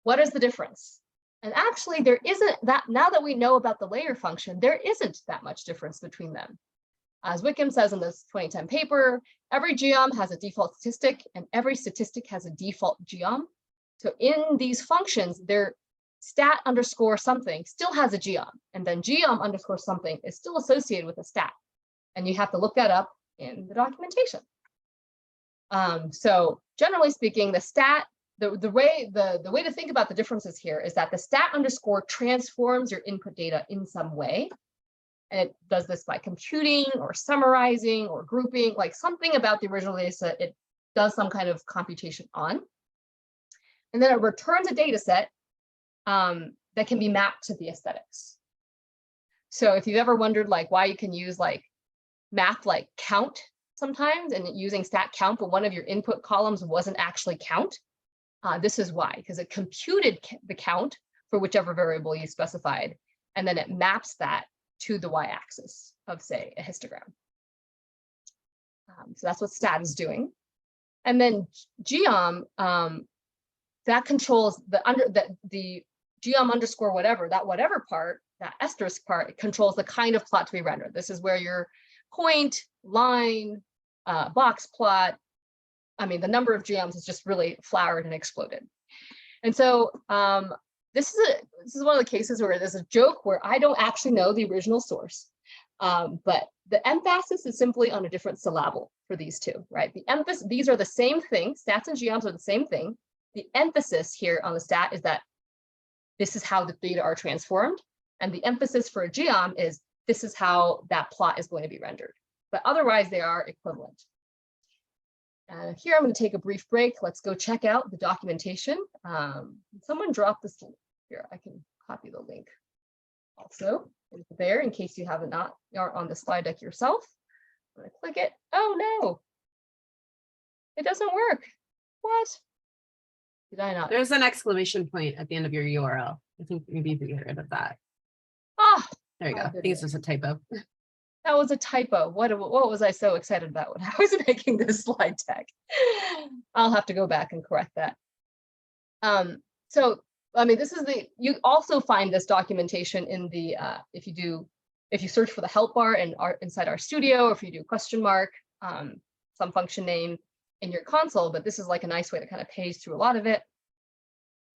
What is the difference? And actually, there isn't that, now that we know about the layer function, there isn't that much difference between them. As Wickham says in this 2010 paper, every geom has a default statistic and every statistic has a default geom. So in these functions, their stat underscore something still has a geom, and then geom underscore something is still associated with a stat. And you have to look that up in the documentation. So generally speaking, the stat, the way to think about the differences here is that the stat underscore transforms your input data in some way. And it does this by computing or summarizing or grouping, like something about the original data set, it does some kind of computation on. And then it returns a data set that can be mapped to the aesthetics. So if you've ever wondered like why you can use like math like count sometimes and using stat count, but one of your input columns wasn't actually count, this is why, because it computed the count for whichever variable you specified, and then it maps that to the y-axis of, say, a histogram. So that's what stat is doing. And then geom, that controls the geom underscore whatever, that whatever part, that asterisk part, it controls the kind of plot to be rendered. This is where your point, line, box plot, I mean, the number of geoms is just really flowered and exploded. And so this is one of the cases where there's a joke where I don't actually know the original source, but the emphasis is simply on a different syllable for these two, right? The emphasis, these are the same thing, stats and geoms are the same thing. The emphasis here on the stat is that this is how the data are transformed, and the emphasis for a geom is this is how that plot is going to be rendered. But otherwise, they are equivalent. Here, I'm going to take a brief break. Let's go check out the documentation. Someone dropped this link here. I can copy the link also there in case you haven't are on the slide deck yourself. I'm going to click it. Oh, no. It doesn't work. What? Did I not? There's an exclamation point at the end of your URL. I think maybe you can get rid of that. Ah, there you go. I think it's just a typo. That was a typo. What was I so excited about when I was making this slide deck? I'll have to go back and correct that. So, I mean, this is you also find this documentation in the, if you search for the help bar inside our studio, or if you do question mark, some function name in your console, but this is like a nice way to kind of page through a lot of it.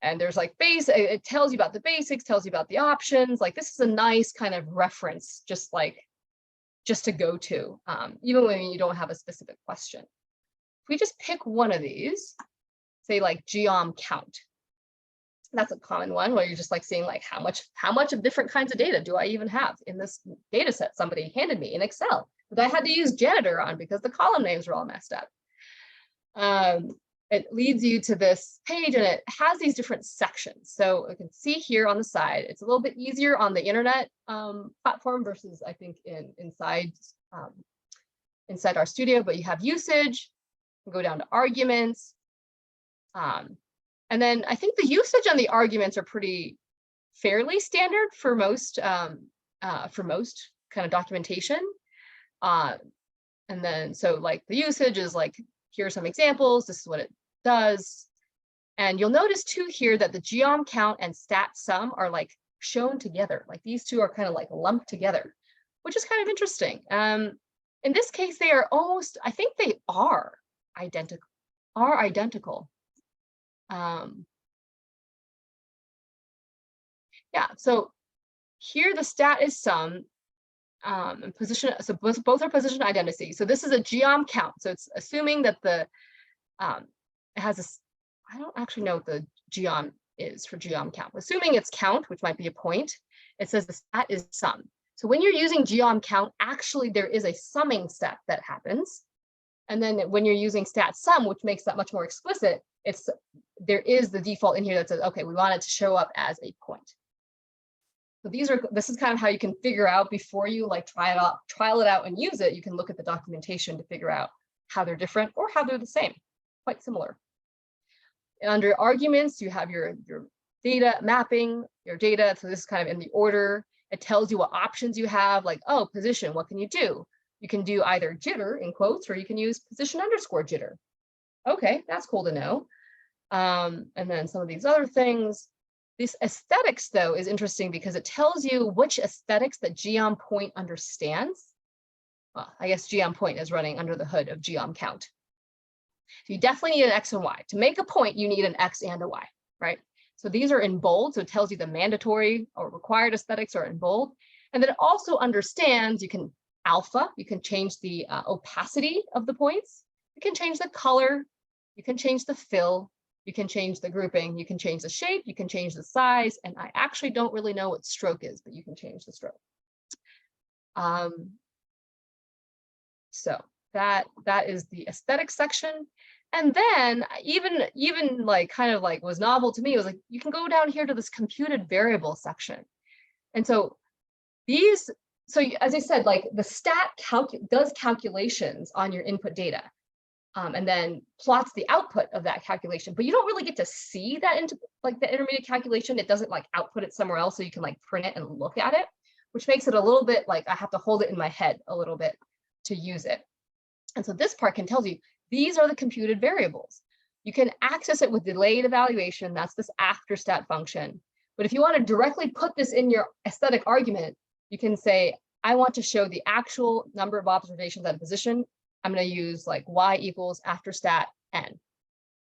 And there's like it tells you about the basics, tells you about the options. Like this is a nice kind of reference, just to go to, even when you don't have a specific question. If we just pick one of these, say like geom count, that's a common one where you're just like seeing like how much of different kinds of data do I even have in this data set somebody handed me in Excel that I had to use janitor on because the column names are all messed up. It leads you to this page and it has these different sections. So you can see here on the side, it's a little bit easier on the internet platform versus I think inside our studio, but you have usage, you go down to arguments. And then I think the usage and the arguments are pretty fairly standard for most kind of documentation. And then so like the usage is like, here are some examples, this is what it does. And you'll notice too here that the geom count and stat sum are like shown together. Like these two are kind of like lumped together, which is kind of interesting. In this case, they are almost, I think they are identical. Yeah, so here the stat is sum and position, so both are position identity. So this is a geom count. So it's assuming that the it has a, I don't actually know what the geom is for geom count. Assuming it's count, which might be a point, it says the stat is sum. So when you're using geom count, actually there is a summing step that happens. And then when you're using stat sum, which makes that much more explicit, it's there is the default in here that says, okay, we want it to show up as a point. So this is kind of how you can figure out before you like trial it out and use it. You can look at the documentation to figure out how they're different or how they're the same, quite similar. Under arguments, you have your data mapping, your data. So this is kind of in the order. It tells you what options you have, like, oh, position, what can you do? You can do either jitter in quotes, or you can use position underscore jitter. Okay, that's cool to know. And then some of these other things. This aesthetics, though, is interesting because it tells you which aesthetics that geom point understands. Well, I guess geom point is running under the hood of geom count. So you definitely need an X and Y. To make a point, you need an X and a Y, right? So these are in bold, so it tells you the mandatory or required aesthetics are in bold. And then it also understands you can alpha, you can change the opacity of the points, you can change the color, you can change the fill, you can change the grouping, you can change the shape, you can change the size, and I actually don't really know what stroke is, but you can change the stroke. So that is the aesthetic section. And then even like kind of like was novel to me, was like, you can go down here to this computed variable section. And so as I said, like the stat does calculations on your input data. And then plots the output of that calculation, but you don't really get to see that into like the intermediate calculation. It doesn't like output it somewhere else so you can like print it and look at it, which makes it a little bit like I have to hold it in my head a little bit to use it. And so this part can tell you these are the computed variables. You can access it with delayed evaluation. That's this after stat function. But if you want to directly put this in your aesthetic argument, you can say, I want to show the actual number of observations at a position. I'm going to use like y equals after stat n.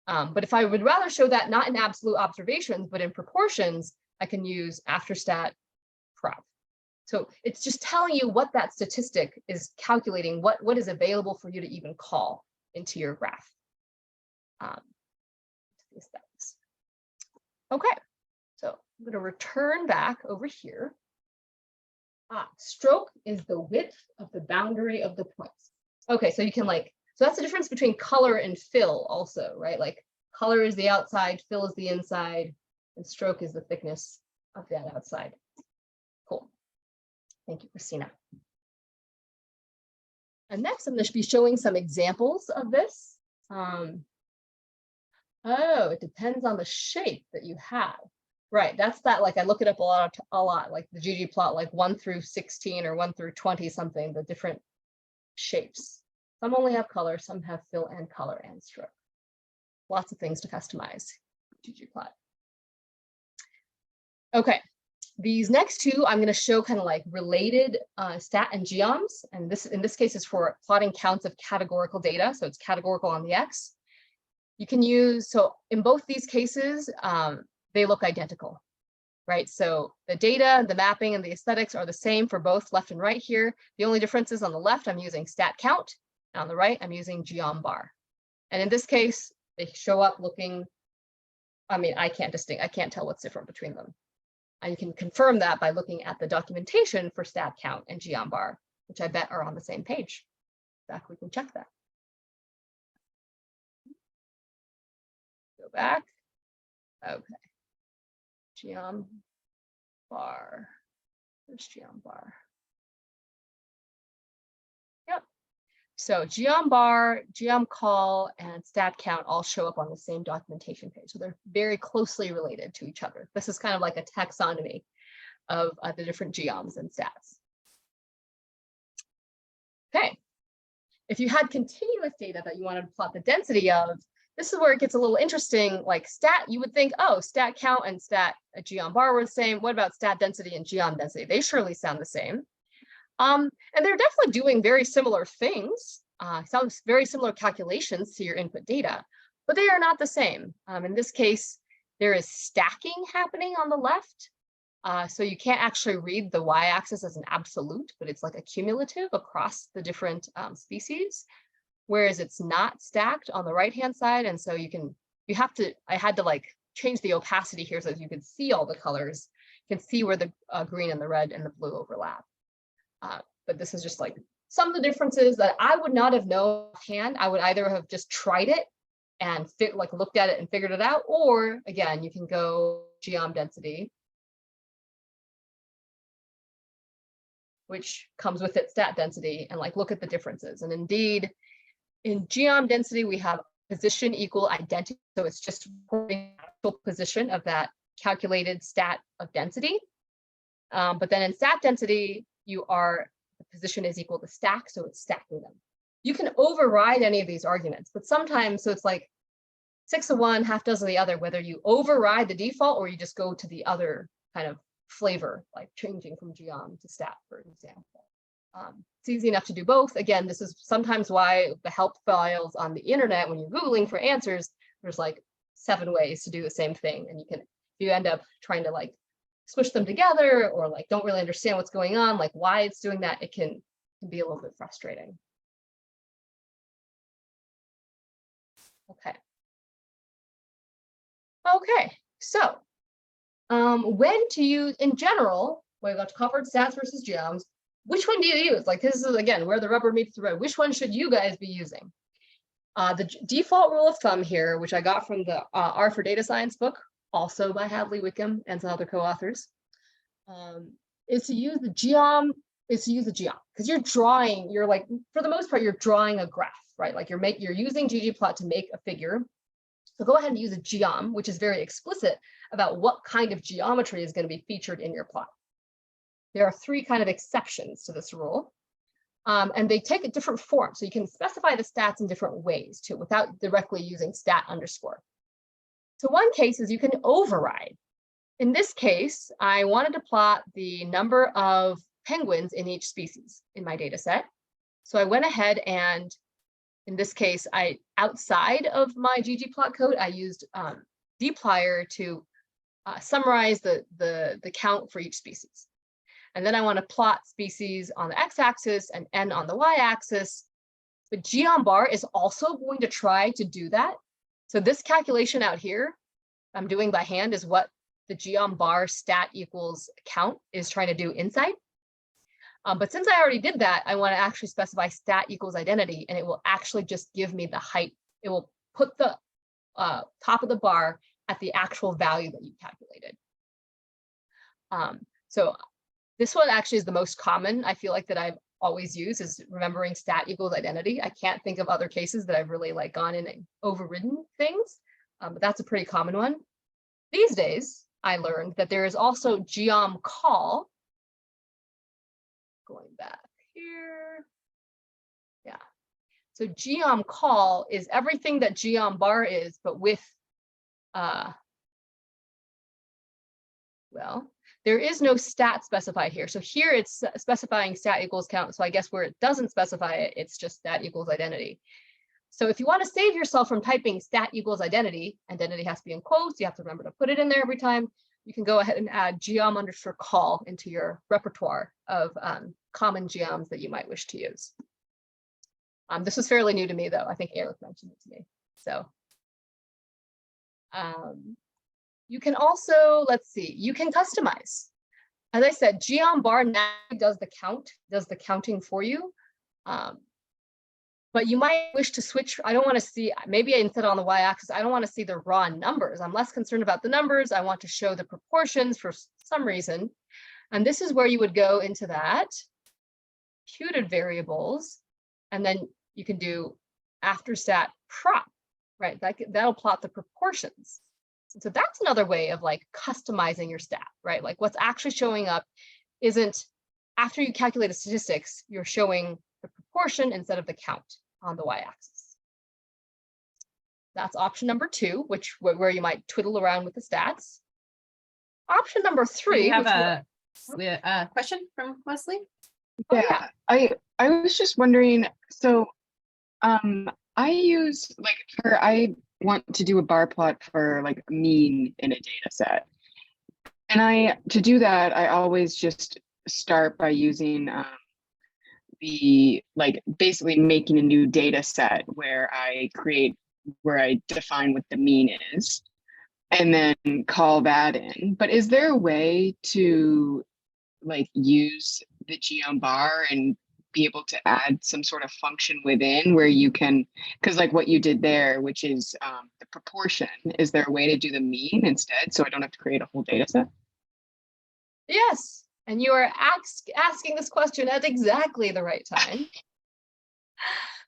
But if I would rather show that not in absolute observations, but in proportions, I can use after stat prop. So it's just telling you what that statistic is calculating, what is available for you to even call into your graph. Okay, so I'm going to return back over here. Stroke is the width of the boundary of the points. Okay, so you can like, so that's the difference between color and fill also, right? Like color is the outside, fill is the inside, and stroke is the thickness of that outside. Cool. Thank you, Kristina. And next, I'm going to be showing some examples of this. Oh, it depends on the shape that you have. Right, that's that, like I look it up a lot, like the ggplot, like 1 through 16 or 1 through 20 something, the different shapes. Some only have color, some have fill and color and stroke. Lots of things to customize ggplot. Okay, these next two I'm going to show kind of like related stat and geoms, and this in this case is for plotting counts of categorical data, so it's categorical on the X. You can use, so in both these cases, they look identical, right? So the data, the mapping, and the aesthetics are the same for both left and right here. The only difference is on the left, I'm using stat count, and on the right, I'm using geom bar. And in this case, they show up looking, I mean, I can't tell what's different between them. And you can confirm that by looking at the documentation for stat count and geom bar, which I bet are on the same page. In fact, we can check that. Go back. Okay. Geom bar. There's geom bar. Yep. So geom bar, geom call, and stat count all show up on the same documentation page. So they're very closely related to each other. This is kind of like a taxonomy of the different geoms and stats. Okay. If you had continuous data that you wanted to plot the density of, this is where it gets a little interesting. Like stat, you would think, oh, stat count and stat geom bar were the same. What about stat density and geom density? They surely sound the same. And they're definitely doing very similar things. Sounds very similar calculations to your input data, but they are not the same. In this case, there is stacking happening on the left. So you can't actually read the y-axis as an absolute, but it's like a cumulative across the different species. Whereas it's not stacked on the right-hand side. And so I had to like change the opacity here so that you could see all the colors. You can see where the green and the red and the blue overlap. But this is just like some of the differences that I would not have known offhand. I would either have just tried it and looked at it and figured it out. Or again, you can go geom density, which comes with it stat density, and look at the differences. And indeed, in geom density, we have position equal identity. So it's just reporting the actual position of that calculated stat of density. But then in stat density, the position is equal to stack, so it's stacking them. You can override any of these arguments, but sometimes, so it's like 6 of one, half dozen of the other, whether you override the default or you just go to the other kind of flavor, like changing from geom to stat, for example. It's easy enough to do both. Again, this is sometimes why the help files on the internet, when you're Googling for answers, there's like 7 ways to do the same thing. And if you end up trying to squish them together, or don't really understand what's going on, why it's doing that, it can be a little bit frustrating. Okay, so when to use, in general, we've got covered stats versus geoms. Which one do you use? This is, again, where the rubber meets the road. Which one should you guys be using? The default rule of thumb here, which I got from the R for Data Science book, also by Hadley Wickham and some other co-authors, is to use the geom, because you're drawing, for the most part, you're drawing a graph, right? You're using ggplot to make a figure. So go ahead and use a geom, which is very explicit about what kind of geometry is going to be featured in your plot. There are 3 kind of exceptions to this rule, and they take a different form. So you can specify the stats in different ways too, without directly using stat underscore. So one case is you can override. In this case, I wanted to plot the number of penguins in each species in my data set. So I went ahead and, in this case, outside of my ggplot code, I used dplyr to summarize the count for each species. And then I want to plot species on the x-axis and n on the y-axis. But geom bar is also going to try to do that. So this calculation out here I'm doing by hand is what the geom bar stat equals count is trying to do inside. But since I already did that, I want to actually specify stat equals identity, and it will actually just give me the height. It will put the top of the bar at the actual value that you calculated. So this one actually is the most common, I feel like, that I've always used, is remembering stat equals identity. I can't think of other cases that I've really gone in and overridden things, but that's a pretty common one. These days, I learned that there is also geom call. Going back here. Yeah. So geom call is everything that geom bar is, but with, well, there is no stat specified here. So here it's specifying stat equals count. So I guess where it doesn't specify it, it's just stat equals identity. So if you want to save yourself from typing stat equals identity, identity has to be in quotes, you have to remember to put it in there every time. You can go ahead and add geom underscore call into your repertoire of common geoms that you might wish to use. This was fairly new to me, though. I think Eric mentioned it to me. So you can also, let's see, you can customize. As I said, geom bar now does the count, does the counting for you. But you might wish to switch. I don't want to see, maybe instead on the y-axis, I don't want to see the raw numbers. I'm less concerned about the numbers. I want to show the proportions for some reason. And this is where you would go into that, computed variables, and then you can do after stat prop, right? That'll plot the proportions. So that's another way of customizing your stat, right? What's actually showing up isn't, after you calculate the statistics, you're showing the proportion instead of the count on the y-axis. That's option number 2, where you might twiddle around with the stats. Option number 3. We have a question from Wesley. Yeah, I was just wondering, so I use I want to do a bar plot for a mean in a data set. And to do that, I always just start by using basically making a new data set where I define what the mean is and then call that in. But is there a way to use the geom bar and be able to add some sort of function within where you can, because like what you did there, which is the proportion, is there a way to do the mean instead? So I don't have to create a whole data set? Yes, and you are asking this question at exactly the right time.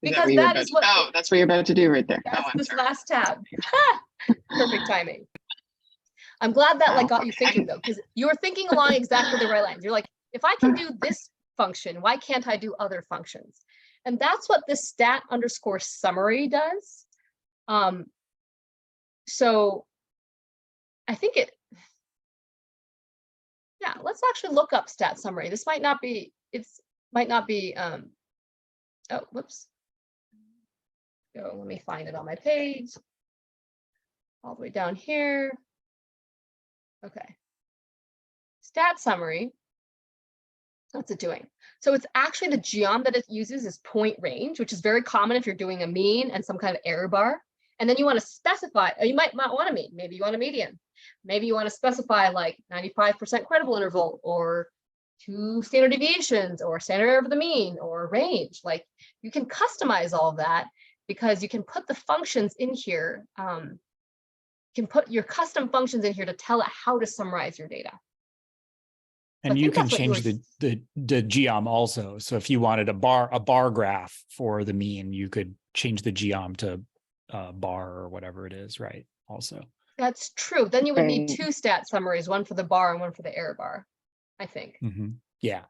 Because that is what. Oh, that's what you're about to do right there. That's Oh, I'm this sorry. last tab. Perfect timing. I'm glad that like got you thinking though, because you were thinking along exactly the right lines. You're like, if I can do this function, why can't I do other functions? And that's what this stat_summary does. So I think yeah, let's actually look up stat summary. This might not be, oh, whoops. Go, let me find it on my page. All the way down here. Okay. Stat summary. What's it doing? So it's actually the geom that it uses is point range, which is very common if you're doing a mean and some kind of error bar. And then you want to specify, or you might want a mean, maybe you want a median. Maybe you want to specify like 95% credible interval or 2 standard deviations or standard error of the mean or range. Like you can customize all of that because you can put the functions in here. You can put your custom functions in here to tell it how to summarize your data. And you can change the geom also. So if you wanted a bar graph for the mean, you could change the geom to bar or whatever it is, right? Also. That's true. Then you would need 2 stat summaries, one for the bar and one for the error bar, I think. Mm-hmm. Yeah.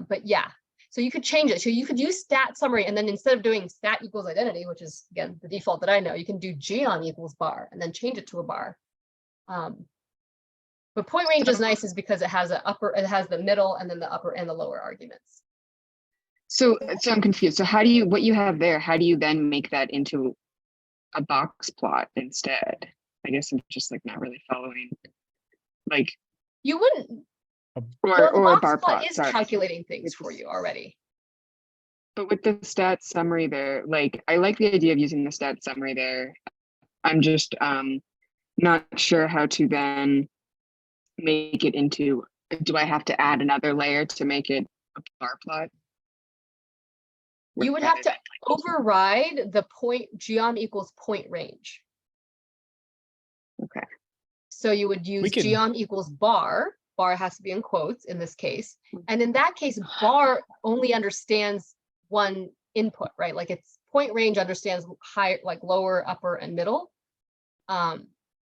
But yeah, so you could change it. So you could use stat summary, and then instead of doing stat equals identity, which is again the default that I know, you can do geom equals bar and then change it to a bar. But point range is nice is because it has the middle and then the upper and the lower arguments. So I'm confused. So how do you, what you have there, how do you then make that into a box plot instead? I guess I'm just like not really following. Like you wouldn't, or a bar plot plot is calculating things for you already. But with the stat summary there, like I like the idea of using the stat summary there. I'm just not sure how to then make it into, do I have to add another layer to make it a bar plot? You would have to override the point geom equals point range. Okay. So you would use geom equals bar. Bar has to be in quotes in this case. And in that case, bar only understands one input, right? Like it's point range understands high, like lower, upper, and middle.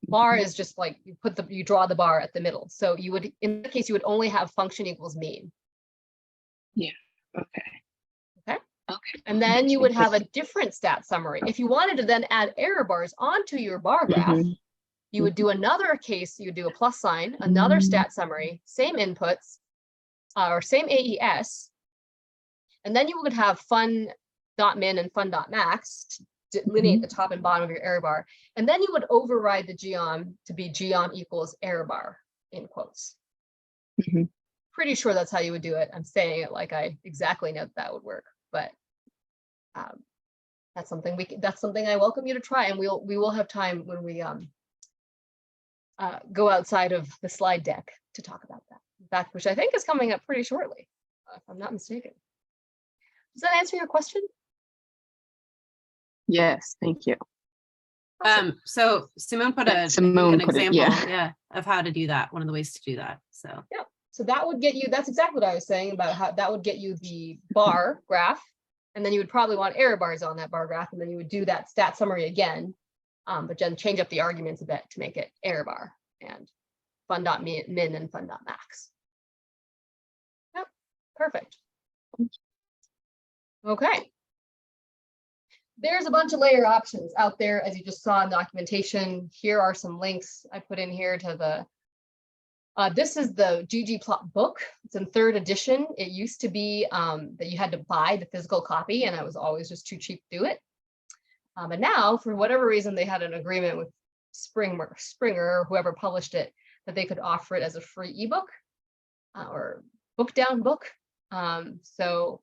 Bar is just like you draw the bar at the middle. So you would, in that case, you would only have function equals mean. Yeah. Okay. Okay. And then you would have a different stat summary. If you wanted to then add error bars onto your bar graph, you would do another case, you would do a plus sign, another stat summary, same inputs, or same AES. And then you would have fun.min and fun.max to delineate the top and bottom of your error bar. And then you would override the geom to be geom equals error bar in quotes. Pretty sure that's how you would do it. I'm saying it like I exactly know that would work, but that's something I welcome you to try, and we will have time when we go outside of the slide deck to talk about that. In fact, which I think is coming up pretty shortly, if I'm not mistaken. Does that answer your question? Yes, thank you. Awesome. So Simone put an example, of how to do that. One of the ways to do that. So yeah, so that would get you. That's exactly what I was saying about how that would get you the bar graph, and then you would probably want error bars on that bar graph, and then you would do that stat summary again, but then change up the arguments a bit to make it error bar and fun.min and fun.max. Yep, perfect. Okay. There's a bunch of layer options out there, as you just saw in documentation. Here are some links I put in here to the, this is the ggplot book. It's in 3rd edition. It used to be that you had to buy the physical copy, and it was always just too cheap to do it. But now, for whatever reason, they had an agreement with Springer or whoever published it, that they could offer it as a free ebook or book down book. So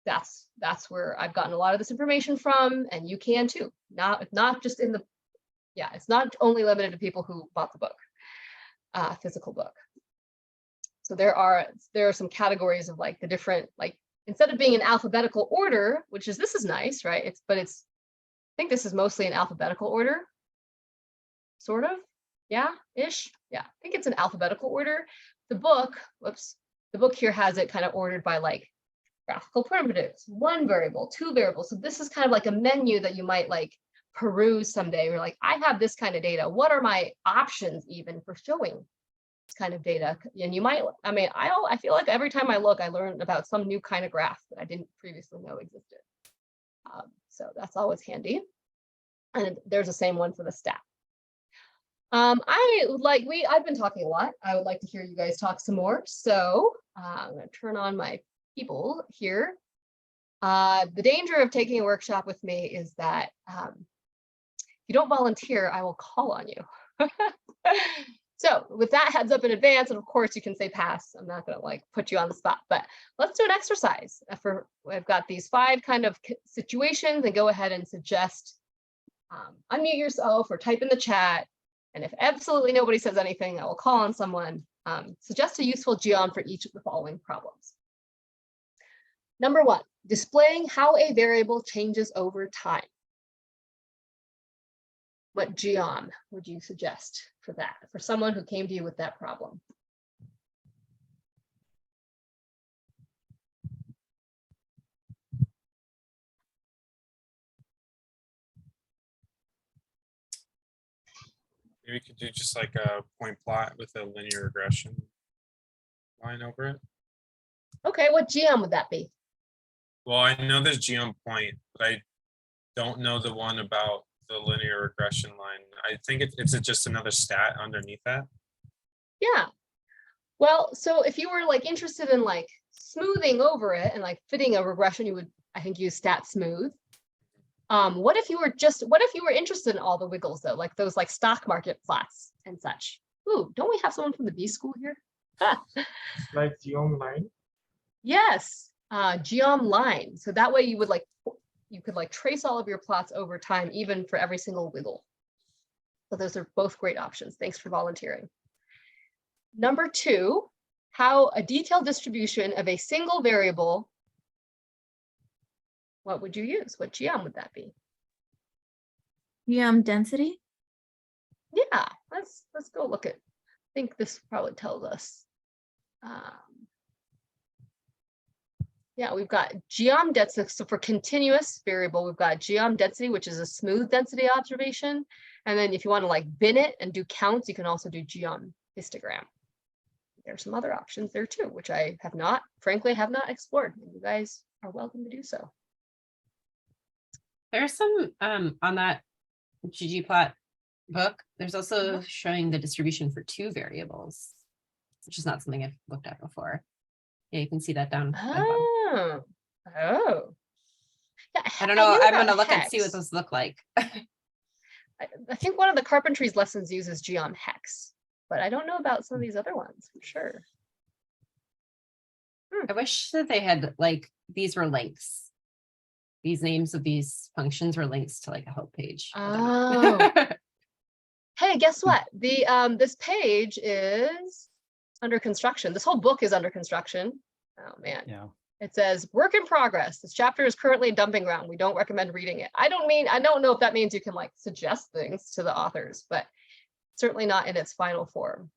that's where I've gotten a lot of this information from, and you can too. Not just in the, it's not only limited to people who bought the book, physical book. So there are some categories of like the different like instead of being in alphabetical order, which is, this is nice, right? I think this is mostly in alphabetical order, sort of, yeah-ish. Yeah, I think it's in alphabetical order. The book here has it kind of ordered by like graphical primitives, 1 variable, 2 variables. So this is kind of like a menu that you might like peruse someday. You're like, I have this kind of data. What are my options even for showing this kind of data? And you might, I mean, I feel like every time I look, I learn about some new kind of graph that I didn't previously know existed. So that's always handy. And there's the same one for the stat. I've been talking a lot. I would like to hear you guys talk some more. So I'm going to turn on my people here. The danger of taking a workshop with me is that if you don't volunteer, I will call on you. So with that heads up in advance, and of course you can say pass. I'm not going to like put you on the spot, but let's do an exercise. I've got these 5 kind of situations, and go ahead and suggest, unmute yourself or type in the chat. And if absolutely nobody says anything, I will call on someone. Suggest a useful geom for each of the following problems. Number 1, displaying how a variable changes over time. What geom would you suggest for that, for someone who came to you with that problem? Maybe we could do just like a point plot with a linear regression line over it. Okay, what geom would that be? Well, I know there's geom point, but I don't know the one about the linear regression line. I think it's just another stat underneath that. Yeah. Well, so if you were like interested in like smoothing over it and like fitting a regression, you would, I think, use stat smooth. What if you were interested in all the wiggles though, like those like stock market plots and such? Ooh, don't we have someone from the B school here? Like geom line? Yes, geom line. So that way you could like trace all of your plots over time, even for every single wiggle. So those are both great options. Thanks for volunteering. Number 2, how a detailed distribution of a single variable. What would you use? What geom would that be? Geom density? Yeah, let's go look at. I think this probably tells us. Yeah, we've got geom density. So for continuous variable, we've got geom density, which is a smooth density observation. And then if you want to like bin it and do counts, you can also do geom histogram. There's some other options there too, which I have not, frankly, have not explored. You guys are welcome to do so. There's some on that ggplot book. There's also showing the distribution for 2 variables, which is not something I've looked at before. Yeah, you can see that down. Oh. Yeah, I don't know. I'm gonna look hex. and see what those look like. I think one of the carpentry's lessons uses geom hex, but I don't know about some of these other ones for sure. I wish that they had like, these were links. These names of these functions were links to like a help page. Oh. Hey, guess what? This page is under construction. This whole book is under construction. Oh man. Yeah. It says work in progress. This chapter is currently a dumping ground. We don't recommend reading it. I don't know if that means you can like suggest things to the authors, but certainly not in its final form.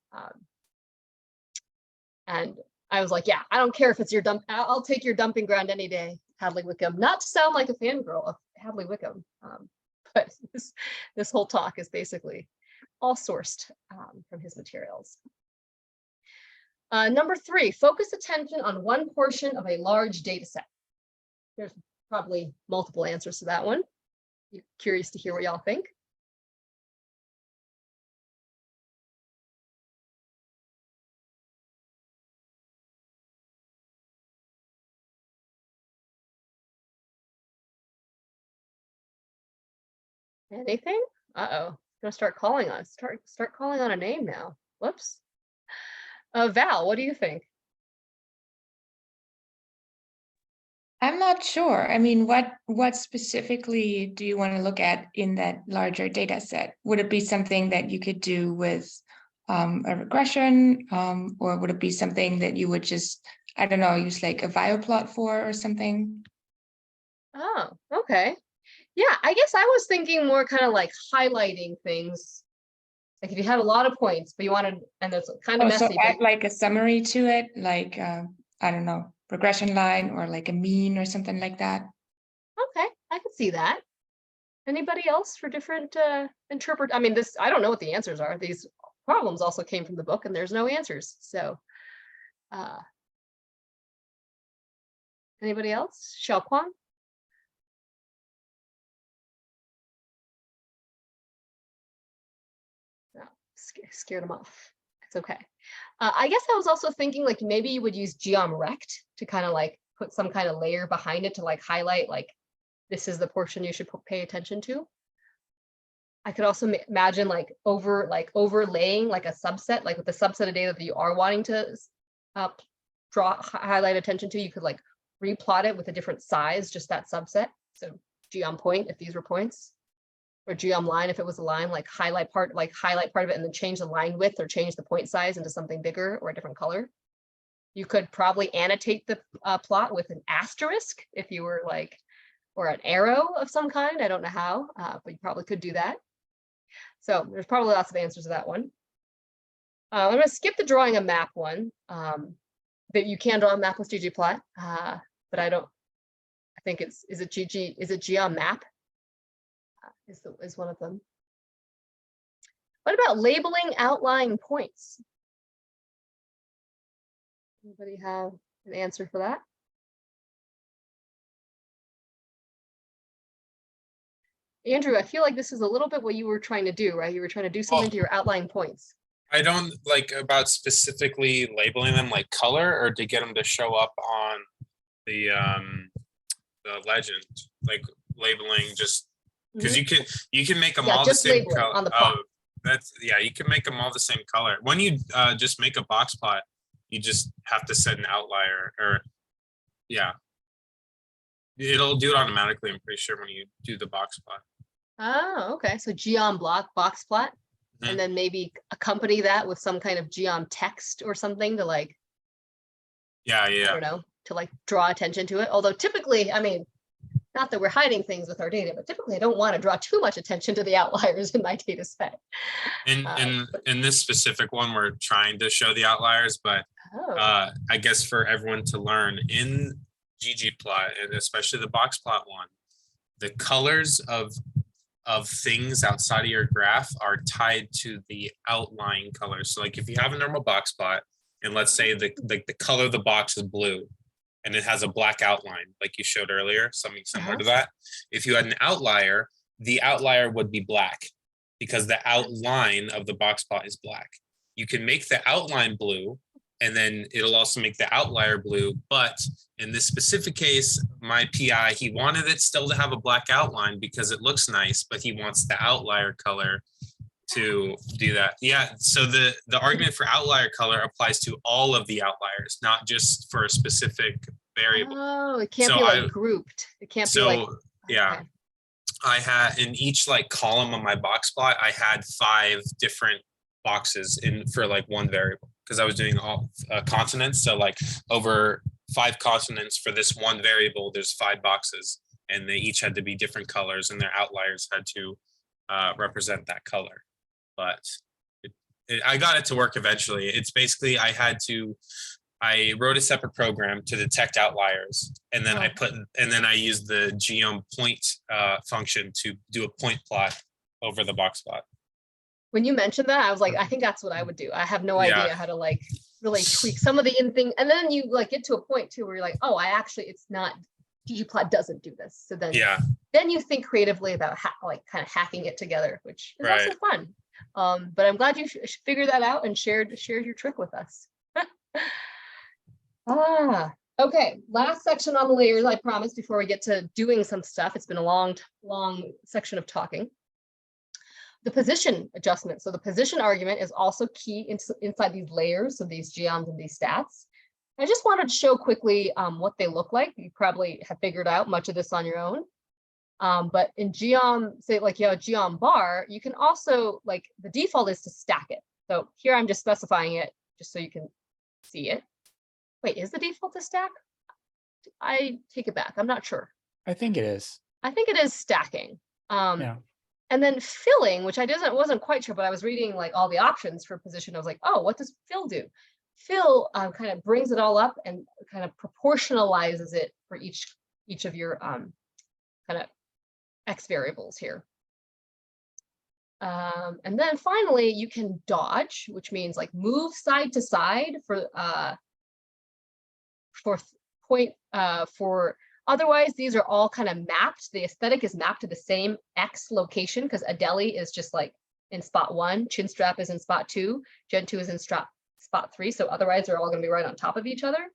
And I was like, yeah, I don't care if it's your I'll take your dumping ground any day, Hadley Wickham. Not to sound like a fangirl of Hadley Wickham, but this whole talk is basically all sourced from his materials. Number 3, focus attention on one portion of a large data set. There's probably multiple answers to that one. Curious to hear what y'all think. Anything? Uh-oh, gonna start calling on. Start calling on a name now. Whoops. Val, what do you think? I'm not sure. I mean, what specifically do you want to look at in that larger data set? Would it be something that you could do with a regression, or would it be something that you would just, I don't know, use like a plot for or something? Oh, okay. Yeah, I guess I was thinking more kind of like highlighting things. Like if you had a lot of points, but you wanted, and it's kind of Oh, so messy, add but like a summary to it, like, I don't know, regression line or like a mean or something like that. okay, I could see that. Anybody else for different I mean, this, I don't know what the answers are. These problems also came from the book and there's no answers. So anybody else? Xiaoquan? No, scared them off. It's okay. I guess I was also thinking like maybe you would use geomrect to kind of like put some kind of layer behind it to like highlight like this is the portion you should pay attention to. I could also imagine like overlaying like a subset, like with the subset of data that you are wanting to highlight attention to, you could like replot it with a different size, just that subset. So geom point if these were points, or geom line if it was a line, like highlight part of it and then change the line width or change the point size into something bigger or a different color. You could probably annotate the plot with an asterisk if you were like, or an arrow of some kind. I don't know how, but you probably could do that. So there's probably lots of answers to that one. I'm going to skip the drawing a map one. That you can draw a map with ggplot, but I think is it geom map? Is one of them. What about labeling outlying points? Anybody have an answer for that? Andrew, I feel like this is a little bit what you were trying to do, right? You were trying to do something to your outlying points. I don't like about specifically labeling them like color or to get them to show up on the legend, like labeling just because you can make them all the same color. On the plot. You can make them all the same color. When you just make a box plot, you just have to set an outlier or it'll do it automatically. I'm pretty sure when you do the box plot. Oh, okay. So geom box plot, and then maybe accompany that with some kind of geom text or something to like, I don't know, to like draw attention to it. Although typically, I mean, not that we're hiding things with our data, but typically I don't want to draw too much attention to the outliers in my data set. In this specific one, we're trying to show the outliers, but I guess for everyone to learn in ggplot, and especially the box plot one, the colors of things outside of your graph are tied to the outlying colors. So like if you have a normal box plot and let's say the color of the box is blue and it has a black outline like you showed earlier, something similar to that. If you had an outlier, the outlier would be black because the outline of the box plot is black. You can make the outline blue and then it'll also make the outlier blue. But in this specific case, my PI, he wanted it still to have a black outline because it looks nice, but he wants the outlier color to do that. Yeah, so the argument for outlier color applies to all of the outliers, not just for a specific variable. Oh, it can't be like grouped. It can't be like, yeah. Okay. I had in each like column of my box plot, I had 5 different boxes for like one variable because I was doing all consonants. So like over 5 consonants for this one variable, there's 5 boxes and they each had to be different colors and their outliers had to represent that color. But I got it to work eventually. It's basically I wrote a separate program to detect outliers, and then I used the geom point function to do a point plot over the box plot. When you mentioned that, I was like, I think that's what I would do. I have no idea how to like really tweak some of the thing. And then you like get to a point too where you're like, oh, it's not, ggplot doesn't do this. So then you think creatively about kind of hacking it together, which is also fun. But I'm glad you figured that out and shared your trick with us. Okay. Last section on the layers, I promised, before we get to doing some stuff. It's been a long section of talking. The position adjustment. So the position argument is also key inside these layers of these geoms and these stats. I just wanted to show quickly what they look like. You probably have figured out much of this on your own. But in geom, say like you have a geom bar, you can also, like, the default is to stack it. So here I'm just specifying it just so you can see it. Wait, is the default to stack? I take it back. I'm not sure. I think it is. I think it is stacking. Yeah. And then filling, which I wasn't quite sure, but I was reading like all the options for position. I was like, oh, what does fill do? Fill kind of brings it all up and kind of proportionalizes it for each of your kind of X variables here. And then finally, you can dodge, which means like move side to side for otherwise, these are all kind of mapped. The aesthetic is mapped to the same X location because Adeli is just like in spot 1, Chinstrap is in spot 2, Gen 2 is in spot 3. So otherwise, they're all going to be right on top of each other.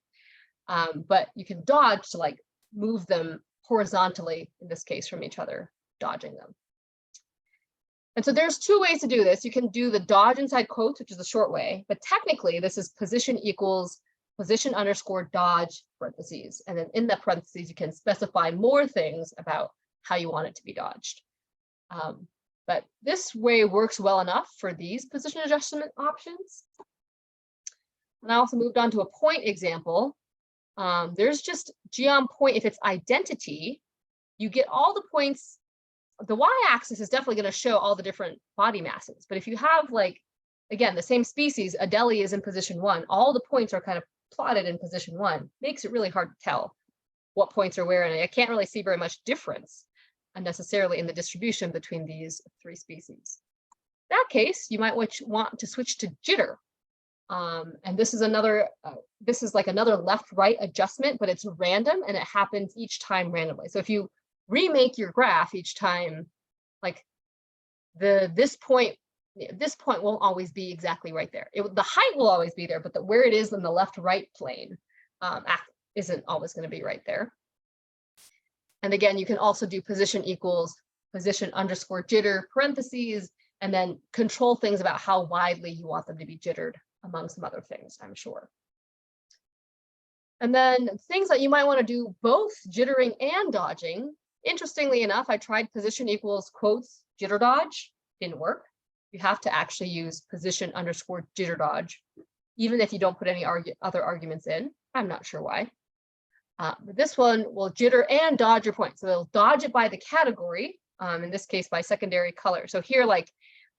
But you can dodge to like move them horizontally, in this case, from each other, dodging them. And so there's 2 ways to do this. You can do the dodge inside quotes, which is the short way, but technically this is position equals position underscore dodge parentheses. And then in that parentheses, you can specify more things about how you want it to be dodged. But this way works well enough for these position adjustment options. And I also moved on to a point example. There's just geom point. If it's identity, you get all the points. The y-axis is definitely going to show all the different body masses. But if you have like, again, the same species, Adeli is in position 1, all the points are kind of plotted in position 1, makes it really hard to tell what points are where, and I can't really see very much difference unnecessarily in the distribution between these 3 species. In that case, you might want to switch to jitter. And this is another, this is like another left-right adjustment, but it's random and it happens each time randomly. So if you remake your graph each time, like this point won't always be exactly right there. The height will always be there, but where it is in the left-right plane isn't always going to be right there. And again, you can also do position equals position underscore jitter parentheses, and then control things about how widely you want them to be jittered, among some other things, I'm sure. And then things that you might want to do both jittering and dodging. Interestingly enough, I tried position equals quotes jitter dodge, didn't work. You have to actually use position underscore jitter dodge, even if you don't put any other arguments in. I'm not sure why. But this one will jitter and dodge your point. So it'll dodge it by the category, in this case by secondary color. So here, like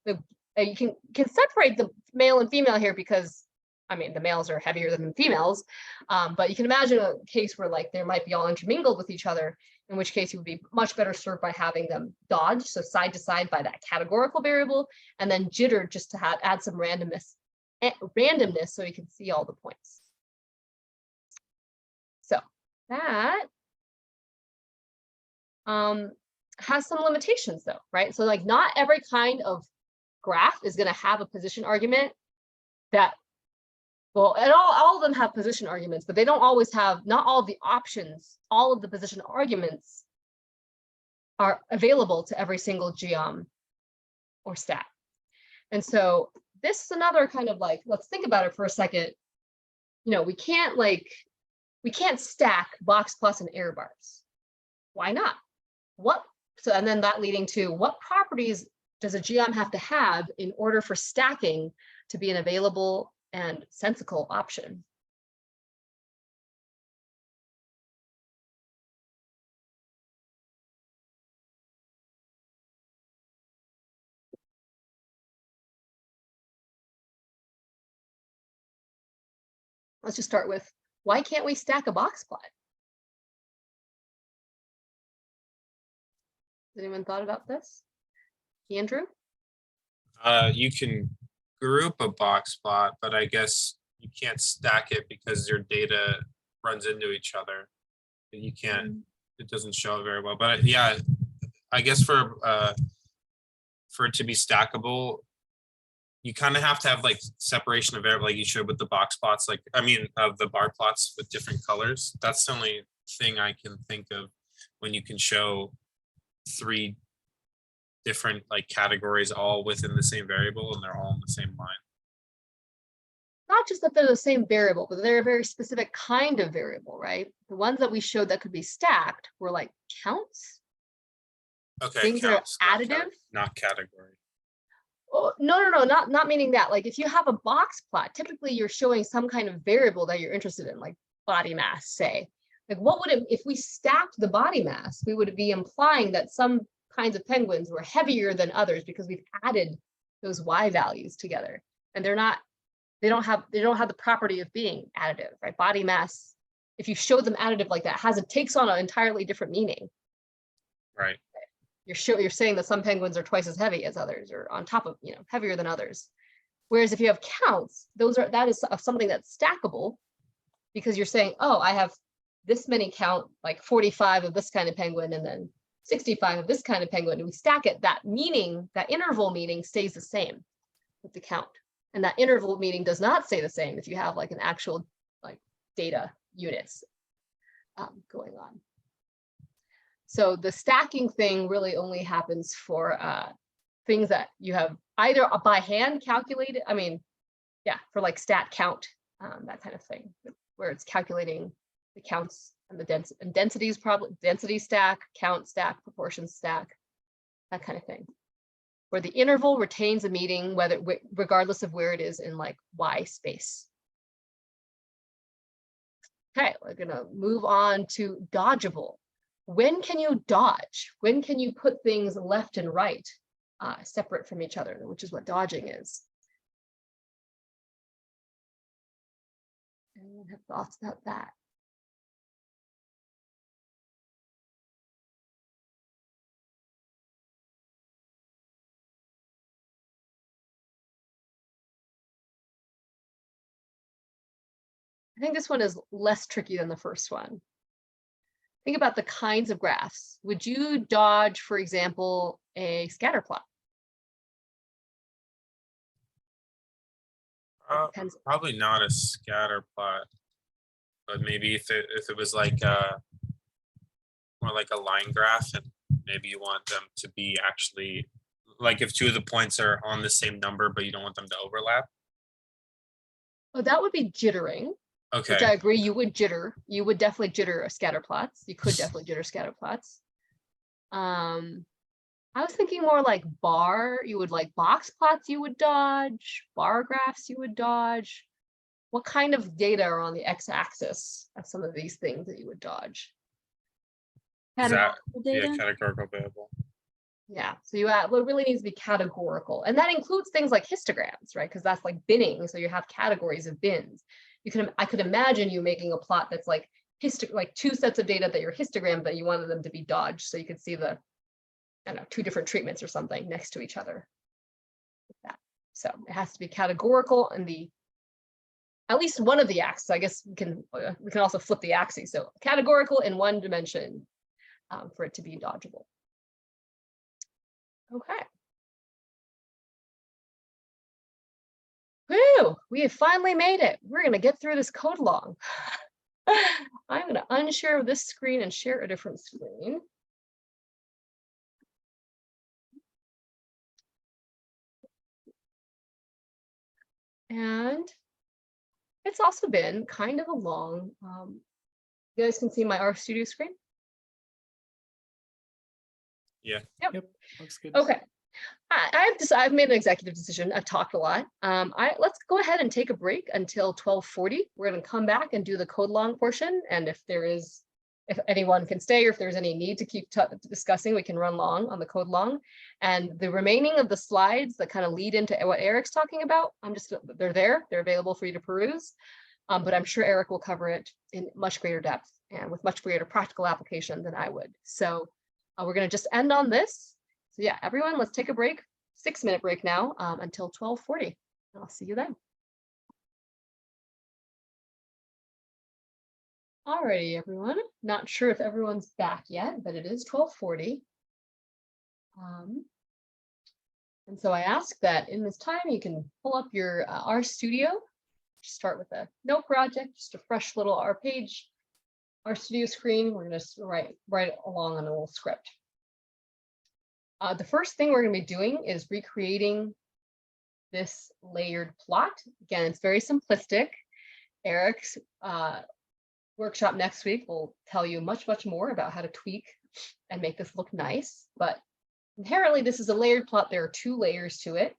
you can separate the male and female here because, I mean, the males are heavier than the females. But you can imagine a case where like there might be all intermingled with each other, in which case you would be much better served by having them dodge, so side to side by that categorical variable, and then jitter just to add some randomness so you can see all the points. So that has some limitations though, right? So like not every kind of graph is going to have a position argument that, well, and all of them have position arguments, but they don't always have, not all of the options, all of the position arguments are available to every single geom or stat. And so this is another kind of like, let's think about it for a second. You know, we can't stack box plots and error bars. Why not? So, and then that leading to what properties does a geom have to have in order for stacking to be an available and sensical option? Let's just start with, why can't we stack a box plot? Has anyone thought about this? Andrew? You can group a box plot, but I guess you can't stack it because your data runs into each other. You can't, it doesn't show very well. But yeah, I guess for it to be stackable, you kind of have to have like separation of variable, like you showed with the box plots, like, I mean, of the bar plots with different colors. That's the only thing I can think of when you can show 3 different like categories all within the same variable and they're all in the same line. Not just that they're the same variable, but they're a very specific kind of variable, right? The ones that we showed that could be stacked were like counts. Okay, Things counts, that are additive. not category. Oh, no, not meaning that. Like if you have a box plot, typically you're showing some kind of variable that you're interested in, like body mass, say. Like what would it, if we stacked the body mass, we would be implying that some kinds of penguins were heavier than others because we've added those Y values together. And they're not, they don't have the property of being additive, right? Body mass, if you show them additive like that, takes on an entirely different meaning. Right. You're saying that some penguins are twice as heavy as others, or on top of, heavier than others. Whereas if you have counts, that is something that's stackable, because you're saying, oh, I have this many count, like 45 of this kind of penguin, and then 65 of this kind of penguin, and we stack it. That meaning, that interval meaning, stays the same with the count, and that interval meaning does not stay the same if you have like an actual like data units going on. So the stacking thing really only happens for things that you have either by hand calculated, for like stat count, that kind of thing, where it's calculating the counts and the densities, probably density stack, count stack, proportion stack, that kind of thing. Where the interval retains a meaning, regardless of where it is in like Y space. Okay, we're gonna move on to dodgeable. When can you dodge? When can you put things left and right separate from each other, which is what dodging is? Anyone have thoughts about that? I think this one is less tricky than the first one. Think about the kinds of graphs. Would you dodge, for example, a scatter plot? Probably not a scatter plot, but maybe if it was like more like a line graph, and maybe you want them to be actually, like if two of the points are on the same number, but you don't want them to overlap. Oh, that would be jittering. Okay. Which I agree, you would jitter. You would definitely jitter a scatter plots. You could definitely jitter scatter plots. I was thinking more like you would like box plots you would dodge, bar graphs you would dodge. What kind of data are on the x-axis of some of these things that you would dodge? Is that, Data? categorical variable. Yeah, so it really needs to be categorical. And that includes things like histograms, right? Because that's like binning, so you have categories of bins. I could imagine you making a plot that's like two sets of data that your histogram, but you wanted them to be dodged, so you could see the, I don't know, two different treatments or something next to each other. Like that. So it has to be categorical in at least one of the axes. I guess we can also flip the axes. So categorical in one dimension for it to be dodgeable. Okay. Woo, we have finally made it. We're going to get through this code long. I'm going to unshare this screen and share a different screen. And it's also been kind of a long, you guys can see my RStudio screen? Yeah. Yep. Looks good. Okay. I've made an executive decision. I've talked a lot. Let's go ahead and take a break until 12:40. We're going to come back and do the code long portion. And if anyone can stay, or if there's any need to keep discussing, we can run long on the code long. And the remaining of the slides that kind of lead into what Eric's talking about, they're available for you to peruse. But I'm sure Eric will cover it in much greater depth and with much greater practical application than I would. So we're going to just end on this. So yeah, everyone, let's take a break, 6-minute break now until 12:40. I'll see you then. Alrighty, everyone. Not sure if everyone's back yet, but it is 12:40. And so I ask that in this time, you can pull up your RStudio. Start with a note project, just a fresh little RStudio screen. We're going to write along on a little script. The first thing we're going to be doing is recreating this layered plot. Again, it's very simplistic. Eric's workshop next week will tell you much more about how to tweak and make this look nice. But inherently, this is a layered plot. There are 2 layers to it.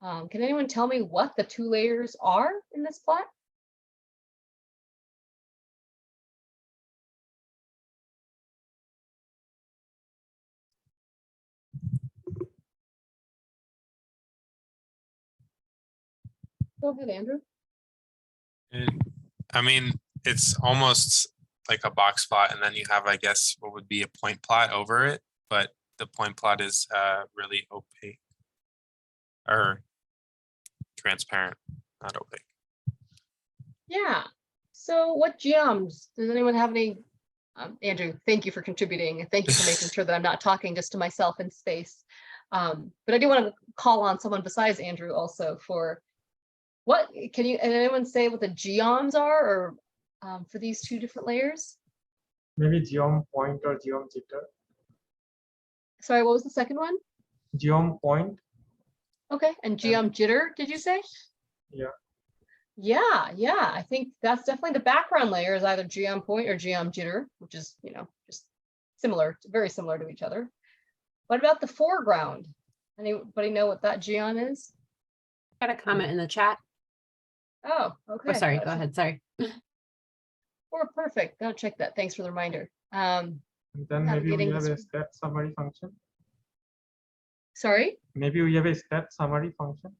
Can anyone tell me what the 2 layers are in this plot? Go ahead, Andrew. I mean, it's almost like a box plot, and then you have, I guess, what would be a point plot over it, but the point plot is really opaque or transparent, not opaque. Yeah. So what geoms? Does anyone have any? Andrew, thank you for contributing. And thank you for making sure that I'm not talking just to myself in space. But I do want to call on someone besides Andrew also for what can anyone say what the geoms are or for these 2 different layers? Maybe geom point or geom jitter. Sorry, what was the second one? Geom point. Okay, and geom jitter, did you say? Yeah. Yeah, I think that's definitely the background layer is either geom point or geom jitter, which is, just similar, very similar to each other. What about the foreground? Anybody know what that geom is? Got a comment in the chat. Oh, okay. Oh, sorry, go Gotcha. ahead. Sorry. Oh, perfect. Gotta check that. Thanks for the reminder. And then maybe we navigating have this- a step summary function. Sorry? Maybe we have a step summary function.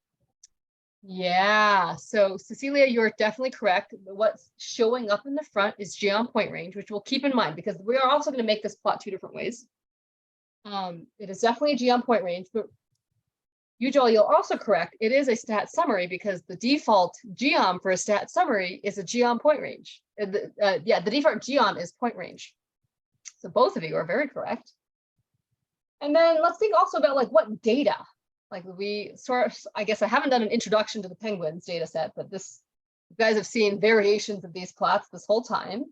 Yeah, so Cecilia, you're definitely correct. What's showing up in the front is geom point range, which we'll keep in mind because we are also going to make this plot 2 different ways. It is definitely a geom point range, but Ujjwal, you're also correct. It is a stat summary because the default geom for a stat summary is a geom point range. The default geom is point range. So both of you are very correct. And then let's think also about like what data. Like I guess I haven't done an introduction to the penguins data set, but you guys have seen variations of these plots this whole time.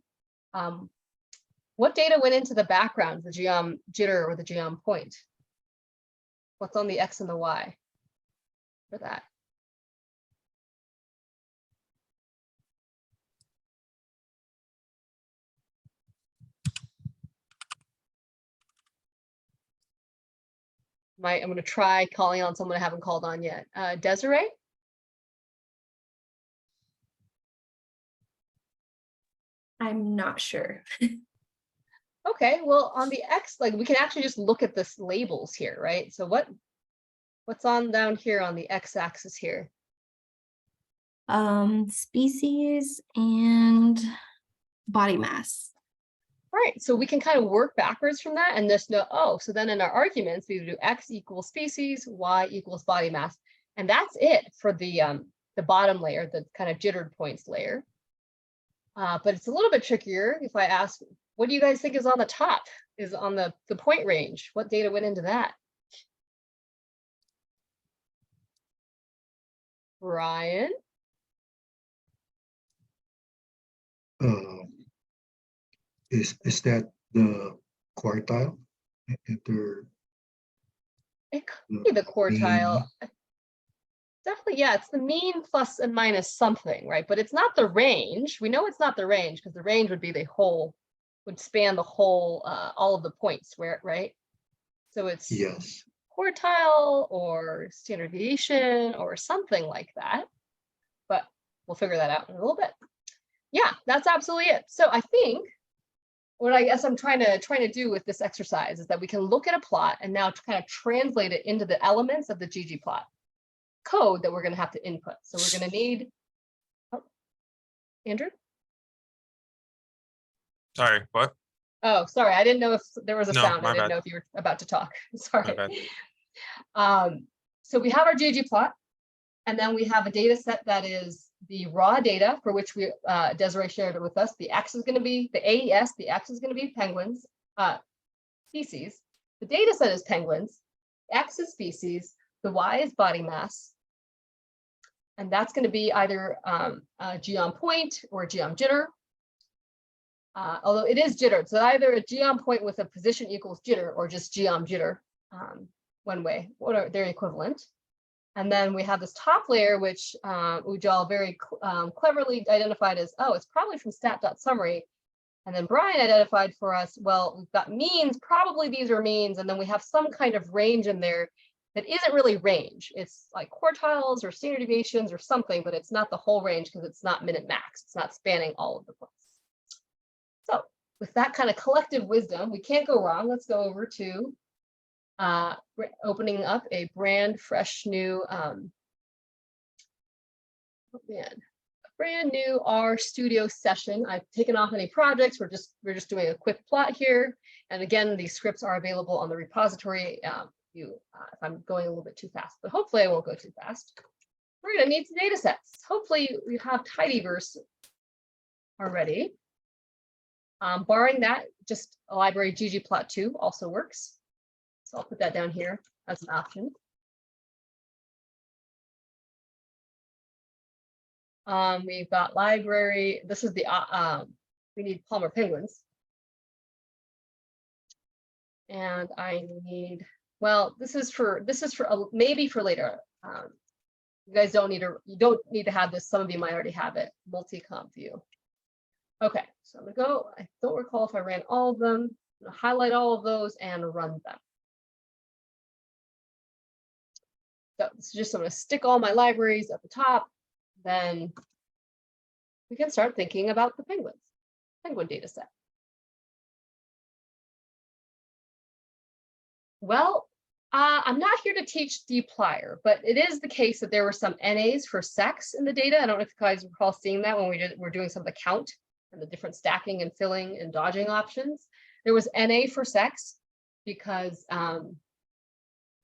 What data went into the background, the geom jitter or the geom point? What's on the X and the Y for that? I'm going to try calling on someone I haven't called on yet. Desiree? I'm not sure. Okay, well, on the X, like we can actually just look at this labels here, right? So what's on down here on the X-axis here? Species and body mass. Right, so we can kind of work backwards from that and just know, oh, so then in our arguments, we would do X equals species, Y equals body mass. And that's it for the bottom layer, the kind of jittered points layer. But it's a little bit trickier if I ask, what do you guys think is on the top, is on the point range? What data went into that? Ryan? Is that the quartile? It could be the quartile. Definitely, yeah, it's the mean plus and minus something, right? But it's not the range. We know it's not the range because the range would be the whole, would span the whole, all of the points, right? So it's Yes. quartile or standard deviation or something like that. But we'll figure that out in a little bit. Yeah, that's absolutely it. So I think what I guess I'm trying to do with this exercise is that we can look at a plot and now kind of translate it into the elements of the ggplot code that we're going to have to input. So we're going to need, Andrew? Sorry, what? Oh, sorry. I didn't know if there was a No, sound. my I didn't bad. know if you were about to talk. Sorry. My bad. So we have our ggplot, and then we have a data set that is the raw data for which we Desiree shared it with us. The X is going to be the AES. The X is going to be penguins, species. The data set is penguins. X is species. The Y is body mass. And that's going to be either a geom point or a geom jitter. Although it is jittered, so either a geom point with a position equals jitter or just geom jitter one way, or they're equivalent. And then we have this top layer, which Ujjwal very cleverly identified as, oh, it's probably from stat.summary. And then Brian identified for us, well, we've got means, probably these are means, and then we have some kind of range in there. that isn't really range. It's like quartiles or standard deviations or something, but it's not the whole range because it's not min and max. It's not spanning all of the points. So with that kind of collective wisdom, we can't go wrong. Let's go over to opening up a brand fresh new, brand new R Studio session. I've taken off any projects. We're just doing a quick plot here. And again, these scripts are available on the repository. If I'm going a little bit too fast, but hopefully I won't go too fast. We're going to need some data sets. Hopefully we have tidyverse already. Barring that, just a library ggplot2 also works. So I'll put that down here as an option. We've got library. This is the we need Palmer penguins. And I need, well, this is for maybe for later. You guys don't need to have this. Some of you might already have it. Multi-comp view. Okay, so I'm gonna go. I don't recall if I ran all of them. I'm gonna highlight all of those and run them. So this is just, I'm gonna stick all my libraries at the top. Then we can start thinking about the penguin data set. Well, I'm not here to teach dplyr, but it is the case that there were some NAs for sex in the data. I don't know if you guys recall seeing that when we're doing some of the count and the different stacking and filling and dodging options. There was NA for sex because, oh,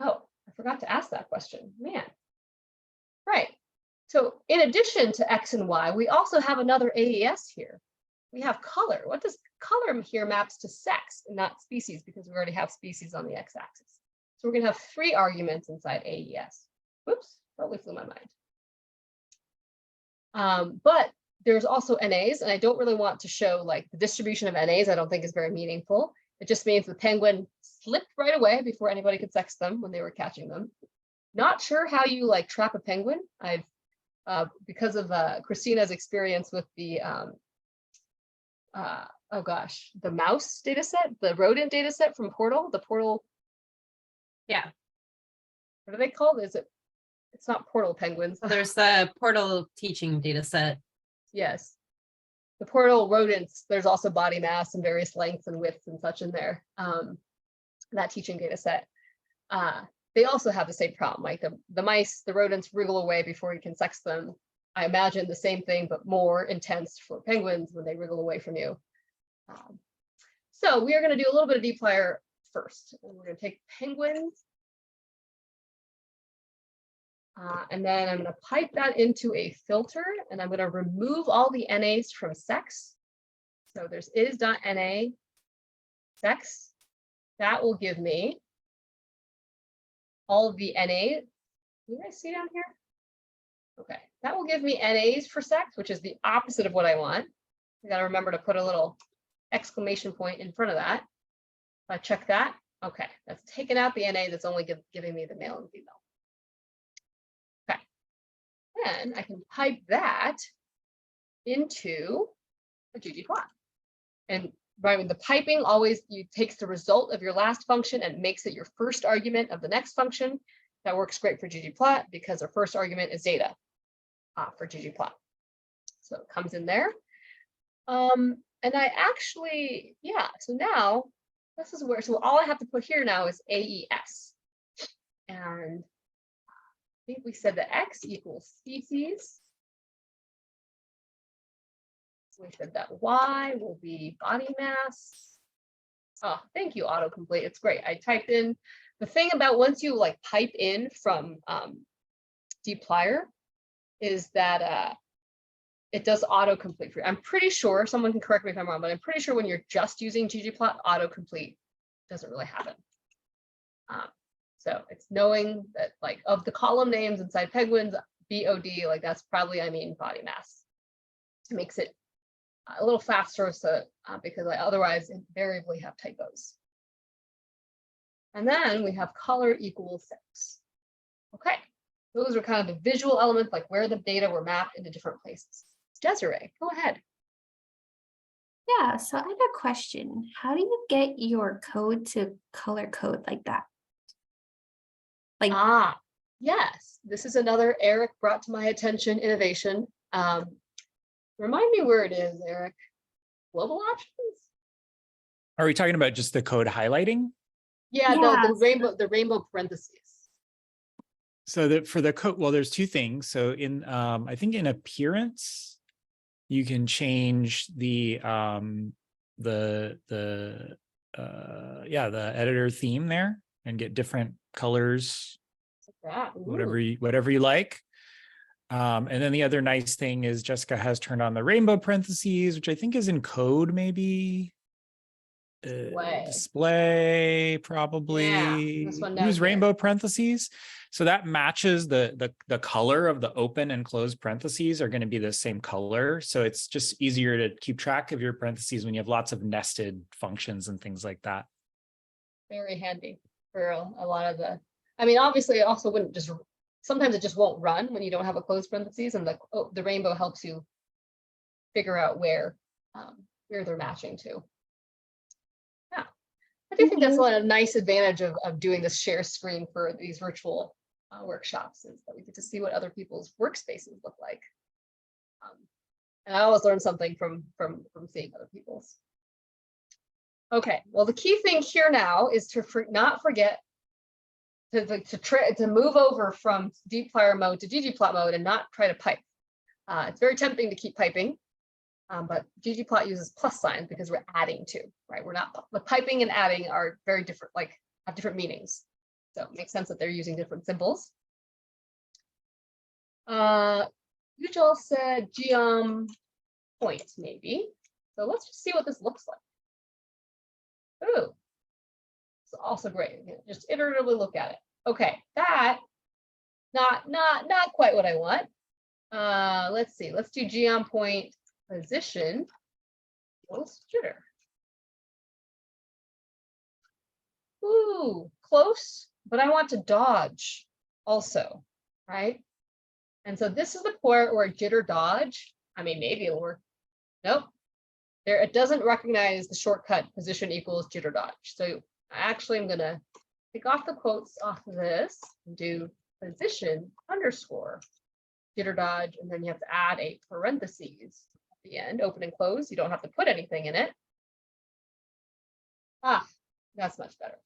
I forgot to ask that question, man. Right. So in addition to X and Y, we also have another AES here. We have color. What does color here maps to sex and not species, because we already have species on the X-axis. So we're going to have 3 arguments inside AES. Whoops, totally flew my mind. But there's also NAs, and I don't really want to show like the distribution of NAs. I don't think is very meaningful. It just means the penguin slipped right away before anybody could sex them when they were catching them. Not sure how you like trap a penguin. I've because of Kristina's experience with the oh gosh, the mouse data set, the rodent data set from Portal, the Portal. Yeah. What are they called? It's not Portal penguins. So there's the Portal teaching data set. Yes. The Portal rodents, there's also body mass and various lengths and widths and such in there. That teaching data set. They also have the same problem, like the mice, the rodents wriggle away before you can sex them. I imagine the same thing, but more intense for penguins when they wriggle away from you. So we are going to do a little bit of dplyr first. And we're going to take penguins. And then I'm going to pipe that into a filter, and I'm going to remove all the NAs from sex. So there's is.na sex. That will give me all of the NA. Can you guys see down here? Okay, that will give me NAs for sex, which is the opposite of what I want. I got to remember to put a little exclamation point in front of that. If I check that, okay, that's taken out the NA that's only giving me the male and female. Okay, then I can pipe that into a ggplot. And right, the piping always takes the result of your last function and makes it your first argument of the next function. That works great for ggplot because our first argument is data for ggplot. So it comes in there. And I actually, yeah, so now this is where, so all I have to put here now is AES. And I think we said that X equals species. We said that Y will be body mass. Oh, thank you, autocomplete. It's great. I typed in the thing about once you like pipe in from dplyr is that it does autocomplete for you. I'm pretty sure, someone can correct me if I'm wrong, but I'm pretty sure when you're just using ggplot, autocomplete doesn't really happen. So it's knowing that like of the column names inside penguins, BOD, like that's probably, I mean, body mass. It makes it a little faster, so because I otherwise invariably have typos. And then we have color equals sex. Okay, those are kind of the visual elements, like where the data were mapped into different places. Desiree, go ahead. Yeah, so I have a question. How do you get your code to color code like that? Like, Yes, this is another Eric brought to my attention innovation. Remind me where it is, Eric. Global options? Are we talking about just the code highlighting? Yeah, the rainbow parentheses. So that for the code, well, there's two things. So in I think in appearance, you can change the editor theme there and get different colors, whatever you like. And then the other nice thing is Jessica has turned on the rainbow parentheses, which I think is in code, maybe. Display probably. This one Use down rainbow parentheses. So that matches the color of the open and closed parentheses are going to be the same color. So it's just easier to keep track of your parentheses when you have lots of nested functions and things like that. Very handy for a lot of the, I mean, obviously it also wouldn't just, sometimes it just won't run when you don't have a closed parentheses, and the rainbow helps you figure out where they're matching to. Yeah, I do think that's a nice advantage of doing this share screen for these virtual workshops, is that we get to see what other people's workspaces look like. And I always learn something from seeing other people's. Okay, well, the key thing here now is to not forget to move over from dplyr mode to ggplot mode and not try to pipe. It's very tempting to keep piping, but ggplot uses plus signs because we're adding to, right? We're not, the piping and adding are very different, like have different meanings. So it makes sense that they're using different symbols. Ujjal said geom point maybe. So let's just see what this looks like. Ooh, it's also great. Just iteratively look at it. Okay, that not quite what I want. Let's see. Let's do geom point position equals jitter. Ooh, close, but I want to dodge also, right? And so this is the part where jitter dodge. I mean, maybe it'll work. Nope. There, it doesn't recognize the shortcut position equals jitter dodge. So actually, I'm gonna take off the quotes off of this and do position underscore jitter dodge, and then you have to add a parentheses at the end, open and close. You don't have to put anything in it. Ah, that's much better.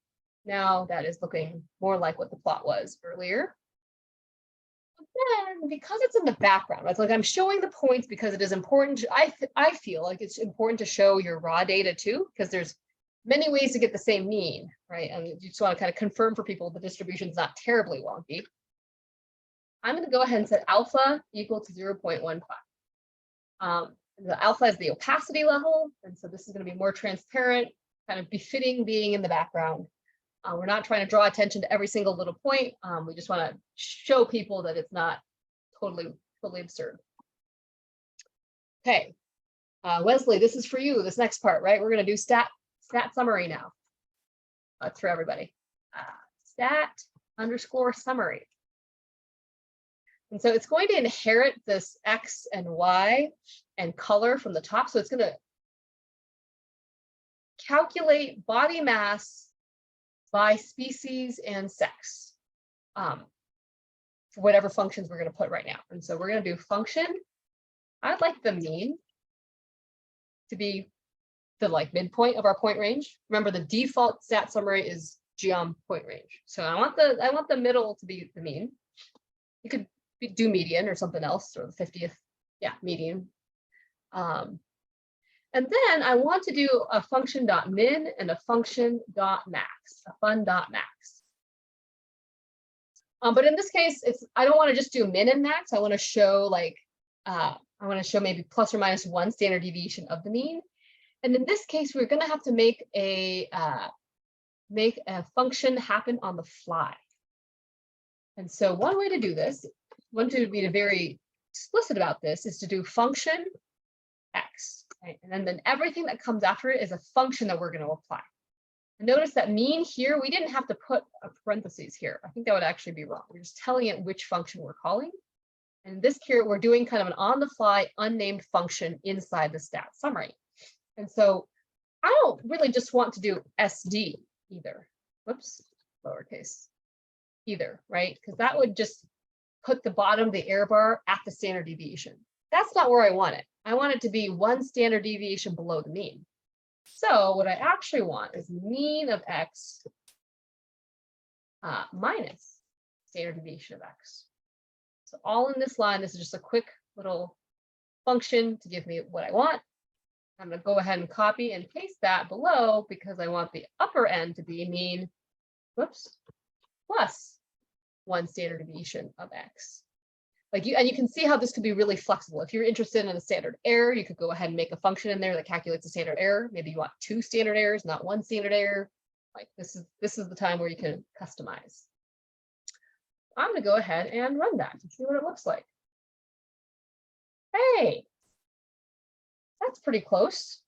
Now that is looking more like what the plot was earlier. But then, because it's in the background, it's like I'm showing the points because it is important. I feel like it's important to show your raw data too, because there's many ways to get the same mean, right? And you just want to kind of confirm for people the distribution is not terribly wonky. I'm going to go ahead and set alpha equal to 0.15. The alpha is the opacity level, and so this is going to be more transparent, kind of befitting being in the background. We're not trying to draw attention to every single little point. We just want to show people that it's not totally absurd. Okay, Wesley, this is for you, this next part, right? We're going to do stat summary now. That's for everybody. Stat underscore summary. And so it's going to inherit this X and Y and color from the top. So it's going to calculate body mass by species and sex for whatever functions we're going to put right now. And so we're going to do function. I'd like the mean to be the midpoint of our point range. Remember, the default stat summary is geom point range. So I want the middle to be the mean. You could do median or something else, or the 50th, yeah, median. And then I want to do a function.min and a function.max, a fun.max. But in this case, I don't want to just do min and max. I want to show maybe plus or minus 1 standard deviation of the mean. And in this case, we're going to have to make a function happen on the fly. And so one way to do this, one to be very explicit about this, is to do function x, right? And then everything that comes after it is a function that we're going to apply. And notice that mean here, we didn't have to put a parentheses here. I think that would actually be wrong. We're just telling it which function we're calling. And this here, we're doing kind of an on-the-fly unnamed function inside the stat summary. And so I don't really just want to do SD either. Whoops, lowercase. either, right? Because that would just put the bottom of the error bar at the standard deviation. That's not where I want it. I want it to be one standard deviation below the mean. So what I actually want is mean of x minus standard deviation of x. So all in this line, this is just a quick little function to give me what I want. I'm going to go ahead and copy and paste that below because I want the upper end to be mean, whoops, plus one standard deviation of x. Like and you can see how this could be really flexible. If you're interested in a standard error, you could go ahead and make a function in there that calculates a standard error. Maybe you want 2 standard errors, not 1 standard error. Like this is the time where you can customize. I'm going to go ahead and run that to see what it looks like. Hey, that's pretty close.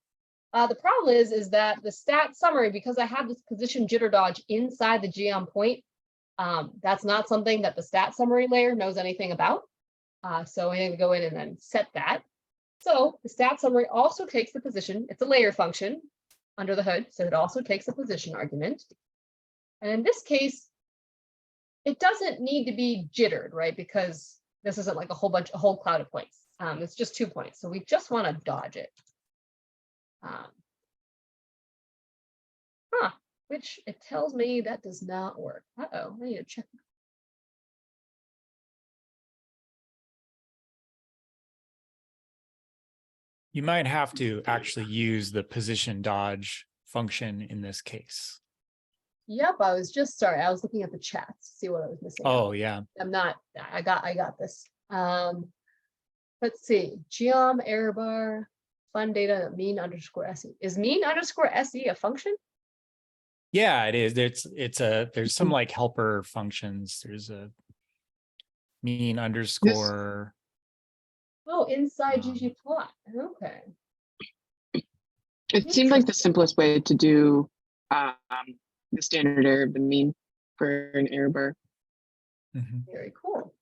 The problem is that the stat summary, because I have this position jitter dodge inside the geom point, that's not something that the stat summary layer knows anything about. So I'm going to go in and then set that. So the stat summary also takes the position. It's a layer function under the hood, so it also takes a position argument. And in this case, it doesn't need to be jittered, right? Because this isn't like a whole cloud of points. It's just 2 points. So we just want to dodge it. Which it tells me that does not work. Uh-oh, I need to check. You might have to actually use the position dodge function in this case. Yep, I was looking at the chat to see what I was missing. Oh, yeah. I got this. Let's see, geom error bar, fun data mean underscore se. Is mean underscore se a function? Yeah, it is. There's some like helper functions. There's a mean underscore. Oh, inside ggplot. Okay. It seemed like the simplest way to do the standard error of the mean for an error bar. Very cool.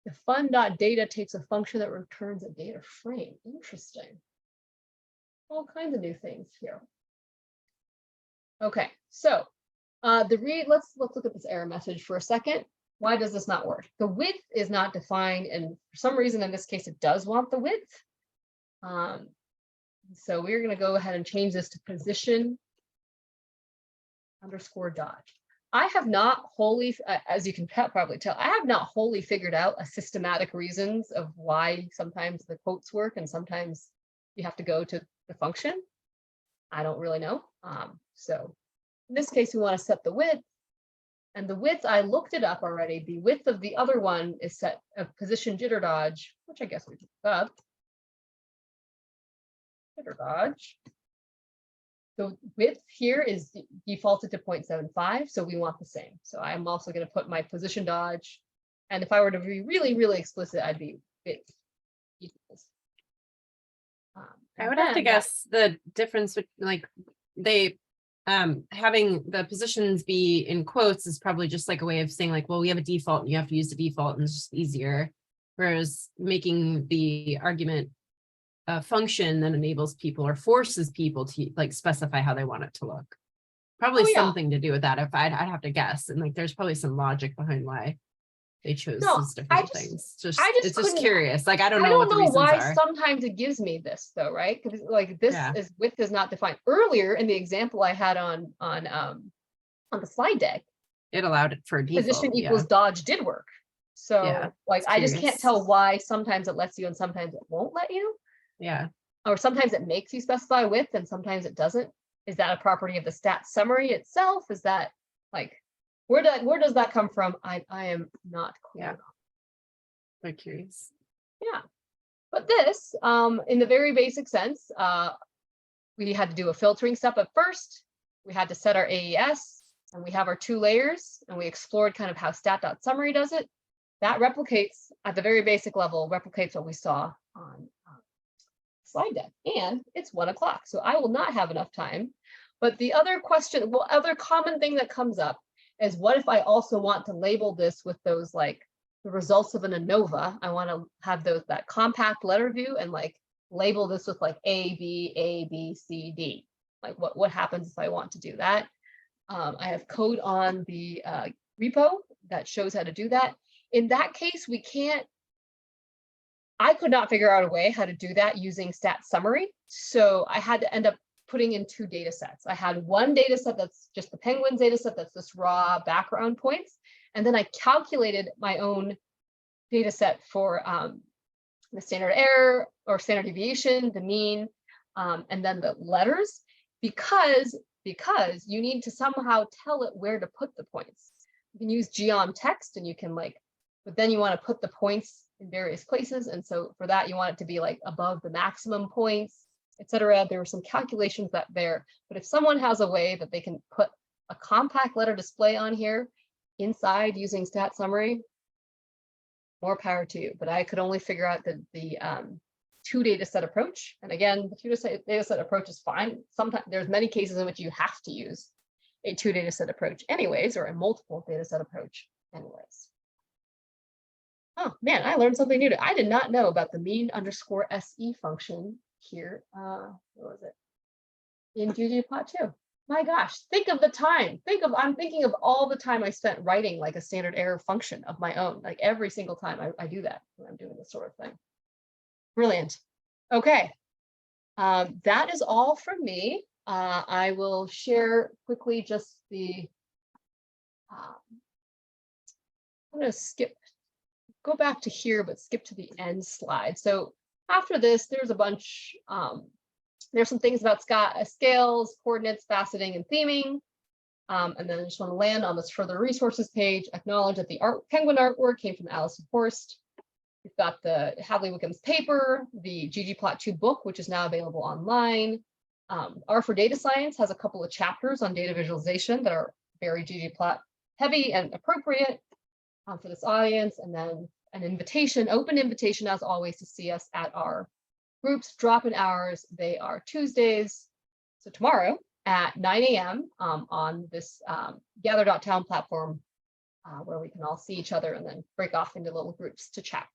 The fun.data takes a function that returns a data frame. Interesting. All kinds of new things here. Okay, so let's look at this error message for a second. Why does this not work? The width is not defined, and for some reason in this case it does want the width. So we're going to go ahead and change this to position underscore dodge. I have not wholly, as you can probably tell, I have not wholly figured out a systematic reasons of why sometimes the quotes work and sometimes you have to go to the function. I don't really know. So in this case, we want to set the width, and the width, I looked it up already. The width of the other one is set of position jitter dodge, which I guess we can look up. Jitter dodge. The width here is defaulted to 0.75, so we want the same. So I'm also going to put my position dodge, and if I were to be really, really explicit, I'd be width equals. I would have to guess the difference with like they having the positions be in quotes is probably just like a way of saying like, well, we have a default and you have to use the default and it's just easier. Whereas making the argument a function that enables people or forces people to like specify how they want it to look. Probably something to do with that. If I'd have to guess, and like there's probably some logic behind why they chose these different things. It's just curious. Like I don't know what the reasons why are. Sometimes it gives me this though, right? Because like this is width is not defined. Earlier in the example I had on the slide deck, it allowed it for a default. Position equals dodge did work. So like I just can't tell why sometimes it lets you and sometimes it won't let you. Yeah. Or sometimes it makes you specify width and sometimes it doesn't. Is that a property of the stat summary itself? Is that like where does that come from? I am not clear. Yeah. Very curious. Yeah. But this, in the very basic sense, we had to do a filtering step at first. We had to set our AES, and we have our 2 layers, and we explored kind of how stat.summary does it. That replicates at the very basic level, replicates what we saw on slide deck, and it's 1 o'clock, so I will not have enough time. But the other question, other common thing that comes up is what if I also want to label this with those like the results of an ANOVA? I want to have that compact letter view and like label this with like A, B, C, D. Like what happens if I want to do that? I have code on the repo that shows how to do that. In that case, I could not figure out a way how to do that using stat summary. So I had to end up putting in 2 data sets. I had one data set that's just the Penguins data set, that's this raw background points. And then I calculated my own data set for the standard error or standard deviation, the mean, and then the letters, because you need to somehow tell it where to put the points. You can use geom text and you can but then you want to put the points in various places. And so for that, you want it to be above the maximum points, etc. There were some calculations there, but if someone has a way that they can put a compact letter display on here inside using stat summary, more power to you. But I could only figure out the 2 data set approach. And again, the 2 data set approach is fine. Sometimes there's many cases in which you have to use a 2 data set approach anyways, or a multiple data set approach anyways. Oh man, I learned something new. I did not know about the mean_se function here. What was it? In ggplot2. My gosh, think of the time. I'm thinking of all the time I spent writing a standard error function of my own. Every single time I do that when I'm doing this sort of thing. Brilliant. Okay. That is all from me. I will share quickly just I'm going to go back to here, but skip to the end slide. So after this, there's a bunch, there's some things about scales, coordinates, faceting, and theming. And then I just want to land on this further resources page, acknowledge that the penguin artwork came from Alison Horst. We've got the Hadley Wickham's paper, the ggplot2 book, which is now available online. R for Data Science has a couple of chapters on data visualization that are very ggplot heavy and appropriate for this audience. And then an open invitation as always to see us at our groups, drop-in hours. They are Tuesdays, so tomorrow at 9 a.m. On this gather.town platform where we can all see each other and then break off into little groups to chat.